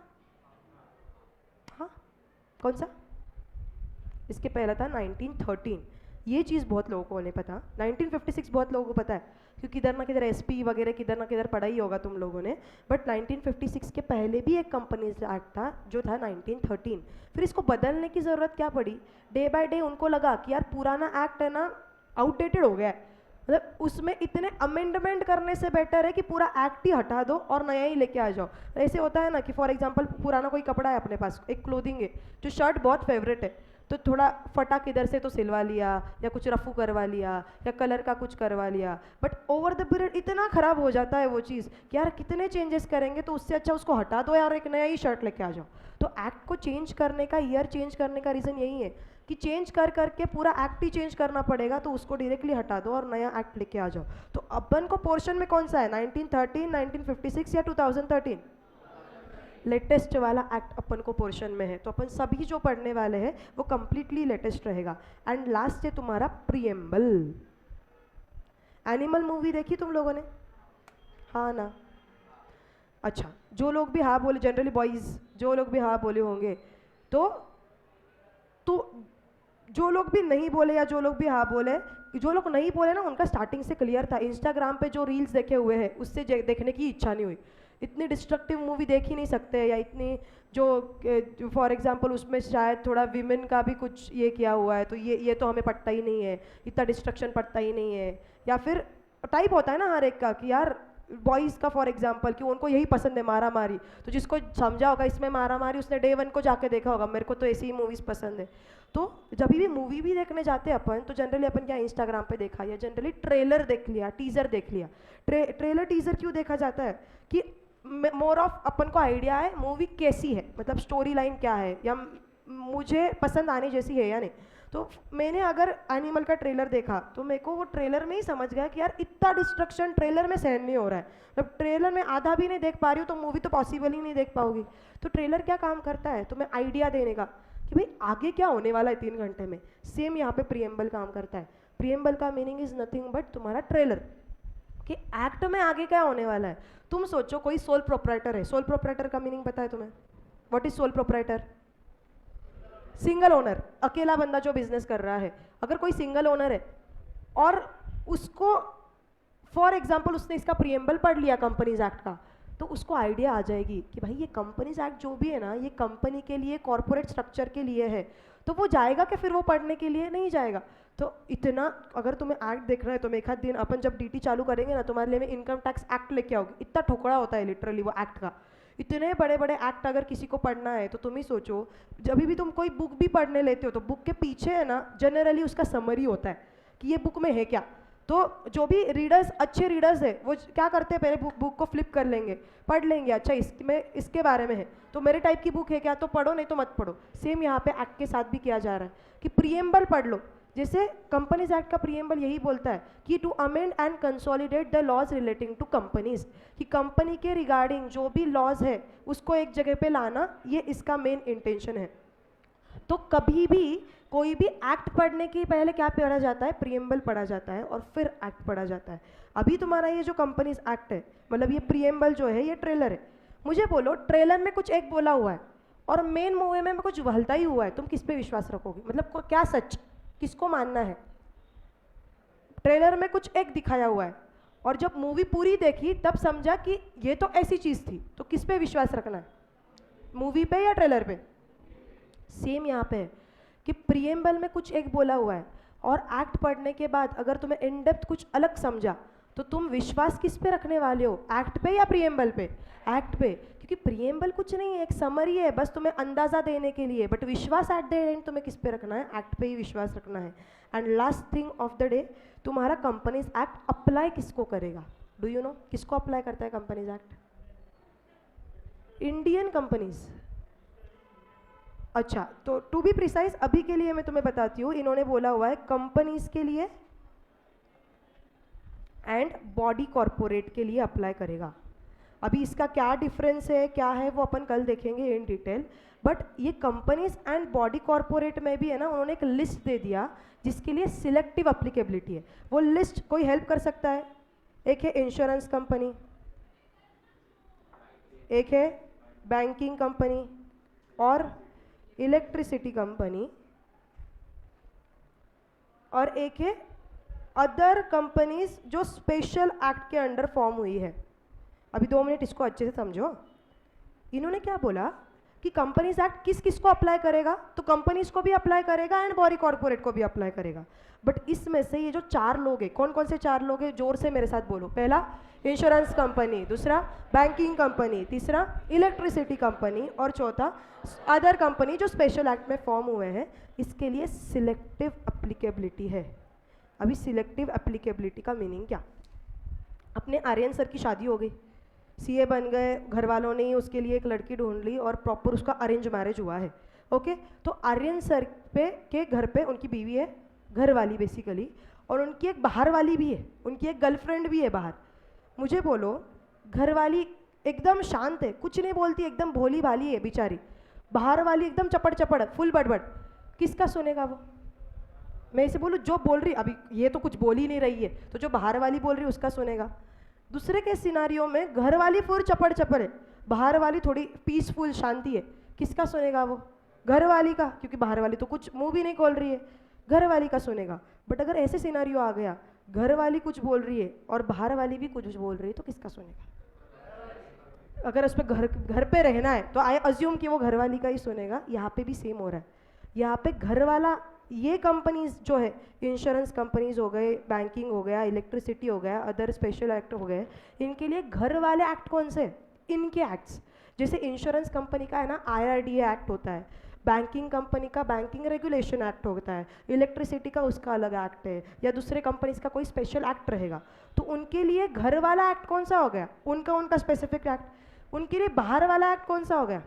हाँ, कौन सा? इसके पहला था 1913। ये चीज़ बहुत लोगों को नहीं पता। 1956 बहुत लोगों को पता है, क्योंकि किधर ना किधर एसपी वगैरह किधर ना किधर पढ़ा ही होगा तुम लोगों ने। बट 1956 के पहले भी एक कंपनीज एक्ट था जो था 1913। फिर इसको बदलने की ज़रूरत क्या पड़ी, डे बाय डे उनको लगा कि यार पुराना एक्ट है ना, आउटडेटेड हो गया है, मतलब उसमें इतने अमेंडमेंट करने से बेटर है कि पूरा एक्ट ही हटा दो और नया ही लेके आ जाओ। ऐसे होता है ना कि फॉर एग्जांपल पुराना कोई कपड़ा है अपने पास, एक क्लोथिंग है, जो शर्ट बहुत फेवरेट है, तो थोड़ा फटा किधर से तो सिलवा लिया, या कुछ रफू करवा लिया, या कलर का कुछ करवा लिया। बट ओवर द पीरियड इतना ख़राब हो जाता है वो चीज़ कि यार कितने चेंजेस करेंगे, तो उससे अच्छा उसको हटा दो यार, एक नया ही शर्ट लेके आ जाओ। तो एक्ट को चेंज करने का, ईयर चेंज करने का रीज़न यही है कि चेंज कर करके पूरा एक्ट ही चेंज करना पड़ेगा, तो उसको डायरेक्टली हटा दो और नया एक्ट लेके आ जाओ। तो अपन को पोर्शन में कौन सा है, 1913, 1956 या 2013? लेटेस्ट वाला एक्ट अपन को पोर्शन में है। तो अपन सभी जो पढ़ने वाले हैं वो कंप्लीटली लेटेस्ट रहेगा। एंड लास्ट है तुम्हारा प्रीएम्बल। एनिमल मूवी देखी तुम लोगों ने? हाँ ना? अच्छा, जो लोग भी हाँ बोले, जनरली बॉयज़ जो लोग भी हाँ बोले होंगे, तो जो लोग भी नहीं बोले या जो लोग भी हाँ बोले, जो लोग नहीं बोले ना उनका स्टार्टिंग से क्लियर था। इंस्टाग्राम पे जो रील्स देखे हुए हैं उससे देखने की इच्छा नहीं हुई। इतनी डिस्ट्रक्टिव मूवी देख ही नहीं सकते, या इतनी जो फॉर एग्जांपल उसमें शायद थोड़ा विमेन का भी कुछ ये किया हुआ है, तो ये तो हमें पड़ता ही नहीं है, इतना डिस्ट्रक्शन पड़ता ही नहीं है। या फिर टाइप होता है ना हर एक का कि यार बॉयज़ का फॉर एग्जांपल कि उनको यही पसंद है मारा मारी, तो जिसको समझा होगा इसमें मारा मारी उसने डे 1 को जाके देखा होगा, मेरे को तो ऐसी ही मूवीज़ पसंद है। तो जब भी मूवी भी देखने जाते हैं अपन, तो जनरली अपन क्या इंस्टाग्राम पे देखा, या जनरली ट्रेलर देख लिया, टीज़र देख लिया। ट्रेलर टीज़र क्यों देखा जाता है कि मोर ऑफ अपन को आइडिया है मूवी कैसी है, मतलब स्टोरी लाइन क्या है, या मुझे पसंद आने जैसी है या नहीं। तो मैंने अगर एनिमल का ट्रेलर देखा तो मेरे को वो ट्रेलर में ही समझ गया कि यार इतना डिस्ट्रक्शन ट्रेलर में सहन नहीं हो रहा है, मतलब ट्रेलर में आधा भी नहीं देख पा रही हूँ तो मूवी तो पॉसिबल ही नहीं देख पाओगी। तो ट्रेलर क्या काम करता है, तुम्हें आइडिया देने का कि भाई आगे क्या होने वाला है 3 घंटे में। सेम यहाँ पे प्रीएम्बल काम करता है। प्रीएम्बल का मीनिंग इज नथिंग बट तुम्हारा ट्रेलर, कि एक्ट में आगे क्या होने वाला है। तुम सोचो कोई सोल प्रोप्राइटर है, सोल प्रोप्राइटर का मीनिंग पता है तुम्हें? What is sole proprietor? Single owner, अकेला बंदा जो बिजनेस कर रहा है। अगर कोई सिंगल ओनर है और उसको फॉर एग्जाम्पल उसने इसका प्रीएम्बल पढ़ लिया कंपनीज एक्ट का, तो उसको आइडिया आ जाएगी कि भाई ये कंपनीज एक्ट जो भी है ना, ये कंपनी के लिए, कॉर्पोरेट स्ट्रक्चर के लिए है। तो वो जाएगा कि फिर वो पढ़ने के लिए नहीं जाएगा। तो इतना अगर तुम्हें एक्ट देखना है, तो एक आध दिन अपन जब डीटी चालू करेंगे ना, तुम्हारे लिए मैं इनकम टैक्स एक्ट लेके आओगे। इतना ठोकड़ा होता है लिटरली वो एक्ट का। इतने बड़े बड़े एक्ट अगर किसी को पढ़ना है तो तुम ही सोचो, जब भी तुम कोई बुक भी पढ़ने लेते हो तो बुक के पीछे है ना जनरली उसका समरी होता है कि ये बुक में है क्या। तो जो भी रीडर्स, अच्छे रीडर्स है, वो क्या करते हैं, पहले बुक को फ्लिप कर लेंगे, पढ़ लेंगे, अच्छा इसमें इसके बारे में है तो मेरे टाइप की बुक है क्या, तो पढ़ो, नहीं तो मत पढ़ो। सेम यहाँ पे एक्ट के साथ भी किया जा रहा है कि प्रीएम्बल पढ़ लो। जैसे कंपनीज एक्ट का प्रीएम्बल यही बोलता है कि to amend and consolidate the laws relating to companies, कि कंपनी के रिगार्डिंग जो भी लॉज है उसको एक जगह पे लाना, ये इसका मेन इंटेंशन है। तो कभी भी कोई भी एक्ट पढ़ने के पहले क्या पढ़ा जाता है, प्रीएम्बल पढ़ा जाता है और फिर एक्ट पढ़ा जाता है। अभी तुम्हारा ये जो कंपनीज एक्ट है, मतलब ये प्रीएम्बल जो है ये ट्रेलर है। मुझे बोलो ट्रेलर में कुछ एक बोला हुआ है और मेन मूवी में कुछ बहलता ही हुआ है, तुम किस पे विश्वास रखोगे, मतलब क्या सच, किसको मानना है। ट्रेलर में कुछ एक दिखाया हुआ है और जब मूवी पूरी देखी तब समझा कि ये तो ऐसी चीज़ थी, तो किस पे विश्वास रखना है, मूवी पे या ट्रेलर पे। सेम यहाँ पे है कि प्रीएम्बल में कुछ एक बोला हुआ है और एक्ट पढ़ने के बाद अगर तुम्हें इन डेप्थ कुछ अलग समझा तो तुम विश्वास किस पे रखने वाले हो, एक्ट पे या प्रीएम्बल पे। एक्ट पे, क्योंकि प्रीएम्बल कुछ नहीं है, एक समरी है बस तुम्हें अंदाजा देने के लिए, बट विश्वास एट द एंड तुम्हें किस पे रखना है, एक्ट पे ही विश्वास रखना है। And last thing of the day, तुम्हारा कंपनीज एक्ट अप्लाई किसको करेगा, डू यू नो किसको अप्लाई करता है कंपनीज एक्ट, इंडियन कंपनीज। अच्छा, तो टू बी प्रिसाइज अभी के लिए मैं तुम्हें बताती हूँ, इन्होंने बोला हुआ है कंपनीज के लिए एंड बॉडी कॉर्पोरेट के लिए अप्लाई करेगा। अभी इसका क्या डिफरेंस है, क्या है, वो अपन कल देखेंगे इन डिटेल। बट ये कंपनीज एंड बॉडी कॉर्पोरेट में भी है ना, उन्होंने एक लिस्ट दे दिया जिसके लिए सिलेक्टिव अप्लीकेबिलिटी है। वो लिस्ट कोई हेल्प कर सकता है, एक है इंश्योरेंस कंपनी, एक है बैंकिंग कंपनी और इलेक्ट्रिसिटी कंपनी, और एक है अदर कंपनीज जो स्पेशल एक्ट के अंडर फॉर्म हुई है। अभी 2 मिनट इसको अच्छे से समझो। इन्होंने क्या बोला कि कंपनीज एक्ट किस किस को अप्लाई करेगा, तो कंपनीज को भी अप्लाई करेगा एंड बॉडी कॉर्पोरेट को भी अप्लाई करेगा। बट इसमें से ये जो 4 लोग हैं, कौन कौन से 4 लोग हैं, जोर से मेरे साथ बोलो। पहला इंश्योरेंस कंपनी, दूसरा बैंकिंग कंपनी, तीसरा इलेक्ट्रिसिटी कंपनी और चौथा अदर कंपनी जो स्पेशल एक्ट में फॉर्म हुए हैं। इसके लिए सिलेक्टिव एप्लीकेबिलिटी है। अभी सिलेक्टिव एप्लीकेबिलिटी का मीनिंग क्या, अपने आर्यन सर की शादी हो गई, सीए बन गए, घर वालों ने उसके लिए एक लड़की ढूंढ ली और प्रॉपर उसका अरेंज मैरिज हुआ है, ओके। तो आर्यन सर पे के घर पे उनकी बीवी है, घर वाली बेसिकली, और उनकी एक बाहर वाली भी है, उनकी एक गर्लफ्रेंड भी है बाहर। मुझे बोलो घर वाली एकदम शांत है, कुछ नहीं बोलती, एकदम भोली भाली है बेचारी, बाहर वाली एकदम चपड़ चपड़ फुल बड़बड़, किसका सुनेगा वो। मैं इसे बोलूँ जो बोल रही, अभी ये तो कुछ बोल ही नहीं रही है, तो जो बाहर वाली बोल रही है उसका सुनेगा। दूसरे के सिनारियों में घर वाली फुल चपड़ चपड़ है, बाहर वाली थोड़ी पीसफुल शांति है, किसका सुनेगा वो, घर वाली का, क्योंकि बाहर वाली तो कुछ मुंह भी नहीं खोल रही है, घर वाली का सुनेगा। बट अगर ऐसे सिनारियो आ गया, घर वाली कुछ बोल रही है और बाहर वाली भी कुछ बोल रही है, तो किसका सुनेगा। अगर उस पर घर पे रहना है तो आई अज्यूम कि वो घर वाली का ही सुनेगा। यहाँ पे भी सेम हो रहा है, यहाँ पे घर वाला, ये कंपनीज जो है, इंश्योरेंस कंपनीज हो गए, बैंकिंग हो गया, इलेक्ट्रिसिटी हो गया, अदर स्पेशल एक्ट हो गए, इनके लिए घर वाले एक्ट कौन से, इनके एक्ट्स। जैसे इंश्योरेंस कंपनी का है ना IRDA एक्ट होता है, बैंकिंग कंपनी का बैंकिंग रेगुलेशन एक्ट होता है, इलेक्ट्रिसिटी का उसका अलग एक्ट है, या दूसरे कंपनीज का कोई स्पेशल एक्ट रहेगा। तो उनके लिए घर वाला एक्ट कौन सा हो गया, उनका स्पेसिफिक एक्ट। उनके लिए बाहर वाला एक्ट कौन सा हो गया,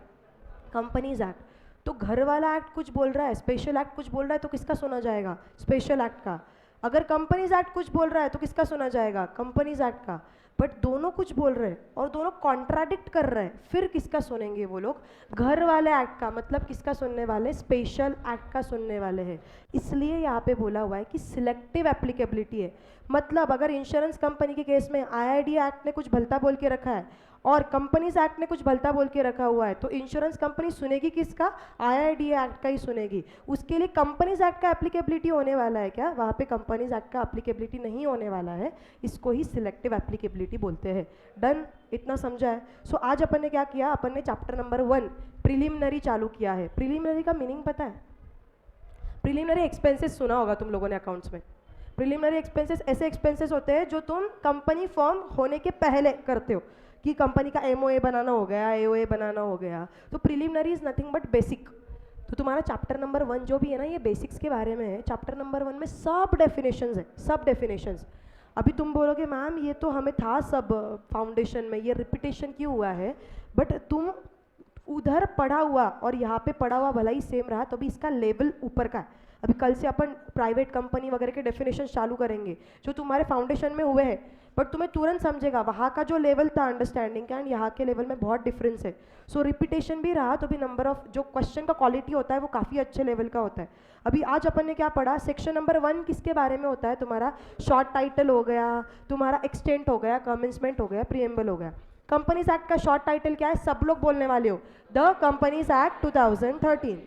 कंपनीज एक्ट। तो घर वाला एक्ट कुछ बोल रहा है, स्पेशल एक्ट कुछ बोल रहा है, तो किसका सुना जाएगा, स्पेशल एक्ट का। अगर कंपनीज एक्ट कुछ बोल रहा है तो किसका सुना जाएगा, कंपनीज एक्ट का। बट दोनों कुछ बोल रहे हैं और दोनों कॉन्ट्राडिक्ट कर रहे हैं, फिर किसका सुनेंगे वो लोग, घर वाले एक्ट का। मतलब किसका सुनने वाले, स्पेशल एक्ट का सुनने वाले हैं। इसलिए यहाँ पे बोला हुआ है कि सिलेक्टिव एप्लीकेबिलिटी है। मतलब अगर इंश्योरेंस कंपनी के केस में IRDA एक्ट ने कुछ भलता बोल के रखा है और कंपनीज एक्ट ने कुछ भलता बोल के रखा हुआ है, तो इंश्योरेंस कंपनी सुनेगी किसका? IRDA एक्ट का ही सुनेगी। उसके लिए कंपनीज एक्ट का एप्लीकेबिलिटी होने वाला है क्या? वहाँ पे कंपनीज एक्ट का एप्लीकेबिलिटी नहीं होने वाला है, इसको ही सिलेक्टिव एप्लीकेबिलिटी बोलते हैं। डन, इतना समझा है? सो आज अपन ने क्या किया, अपन ने चैप्टर नंबर 1 प्रिलिमिनरी चालू किया है। प्रिलिमिनरी का मीनिंग पता है? प्रिलिमिनरी एक्सपेंसेस सुना होगा तुम लोगों ने अकाउंट्स में। प्रिलिमिनरी एक्सपेंसेस ऐसे एक्सपेंसेस होते हैं जो तुम कंपनी फॉर्म होने के पहले करते हो, कि कंपनी का MOA बनाना हो गया, AOA बनाना हो गया। तो preliminary is nothing but basic. तो तुम्हारा चैप्टर नंबर 1 जो भी है ना, ये बेसिक्स के बारे में है। चैप्टर नंबर 1 में सब डेफिनेशंस है, सब डेफिनेशंस। अभी तुम बोलोगे मैम ये तो हमें था सब फाउंडेशन में, ये रिपीटेशन क्यों हुआ है? बट तुम उधर पढ़ा हुआ और यहाँ पे पढ़ा हुआ भला ही सेम रहा, तो भी इसका लेवल ऊपर का है। अभी कल से अपन प्राइवेट कंपनी वगैरह के डेफिनेशन चालू करेंगे जो तुम्हारे फाउंडेशन में हुए हैं, बट तुम्हें तुरंत समझेगा वहाँ का जो लेवल था अंडरस्टैंडिंग का एंड यहाँ के लेवल में बहुत डिफरेंस है। सो रिपीटेशन भी रहा तो भी नंबर ऑफ जो क्वेश्चन का क्वालिटी होता है वो काफ़ी अच्छे लेवल का होता है। अभी आज अपन ने क्या पढ़ा, सेक्शन नंबर 1 किसके बारे में होता है? तुम्हारा शॉर्ट टाइटल हो गया, तुम्हारा एक्सटेंट हो गया, कमेंसमेंट हो गया, प्रीएम्बल हो गया। कंपनीज एक्ट का शॉर्ट टाइटल क्या है? सब लोग बोलने वाले हो, द कंपनीज एक्ट 2013।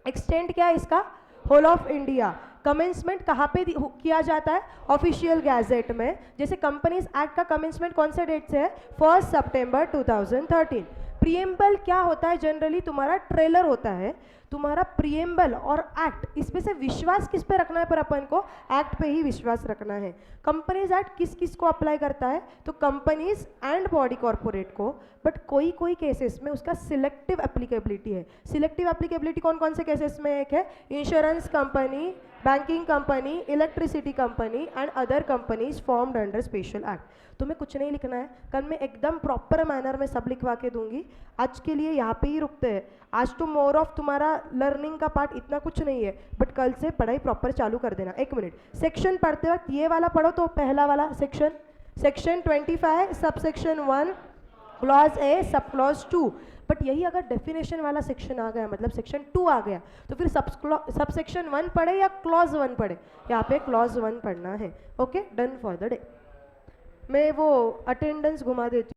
एक्सटेंट क्या है इसका? Whole of India. कमेंसमेंट कहाँ पे किया जाता है? ऑफिशियल गैजेट में। जैसे कंपनीज एक्ट का कमेंसमेंट कौन से डेट से है? 1 सितंबर 2013। प्रीएम्बल क्या होता है? जनरली तुम्हारा ट्रेलर होता है। तुम्हारा प्रीएम्बल और एक्ट, इसमें से विश्वास किस पे रखना है? पर अपन को एक्ट पे ही विश्वास रखना है। कंपनीज एक्ट किस किस को अप्लाई करता है? तो कंपनीज एंड बॉडी कॉर्पोरेट को, बट कोई कोई केसेस में उसका सिलेक्टिव एप्लीकेबिलिटी है। सिलेक्टिव एप्लीकेबिलिटी कौन कौन से केसेस में? एक है insurance company, banking company, electricity company and other companies formed under special act. तुम्हें कुछ नहीं लिखना है, कल मैं एकदम प्रॉपर मैनर में सब लिखवा के दूंगी। आज के लिए यहाँ पे ही रुकते हैं। आज तो मोर ऑफ तुम्हारा लर्निंग का पार्ट इतना कुछ नहीं है, बट कल से पढ़ाई प्रॉपर चालू कर देना। 1 मिनट, सेक्शन पढ़ते वक्त ये वाला पढ़ो, तो पहला वाला section, section 25 sub section 1 clause A sub clause 2। But यही अगर डेफिनेशन वाला सेक्शन आ गया, मतलब सेक्शन 2 आ गया, तो फिर सब सेक्शन 1 पढ़े या क्लॉज 1 पढ़े? यहाँ पे क्लॉज 1 पढ़ना है। Okay, done for the day. मैं वो अटेंडेंस घुमा देती हूँ।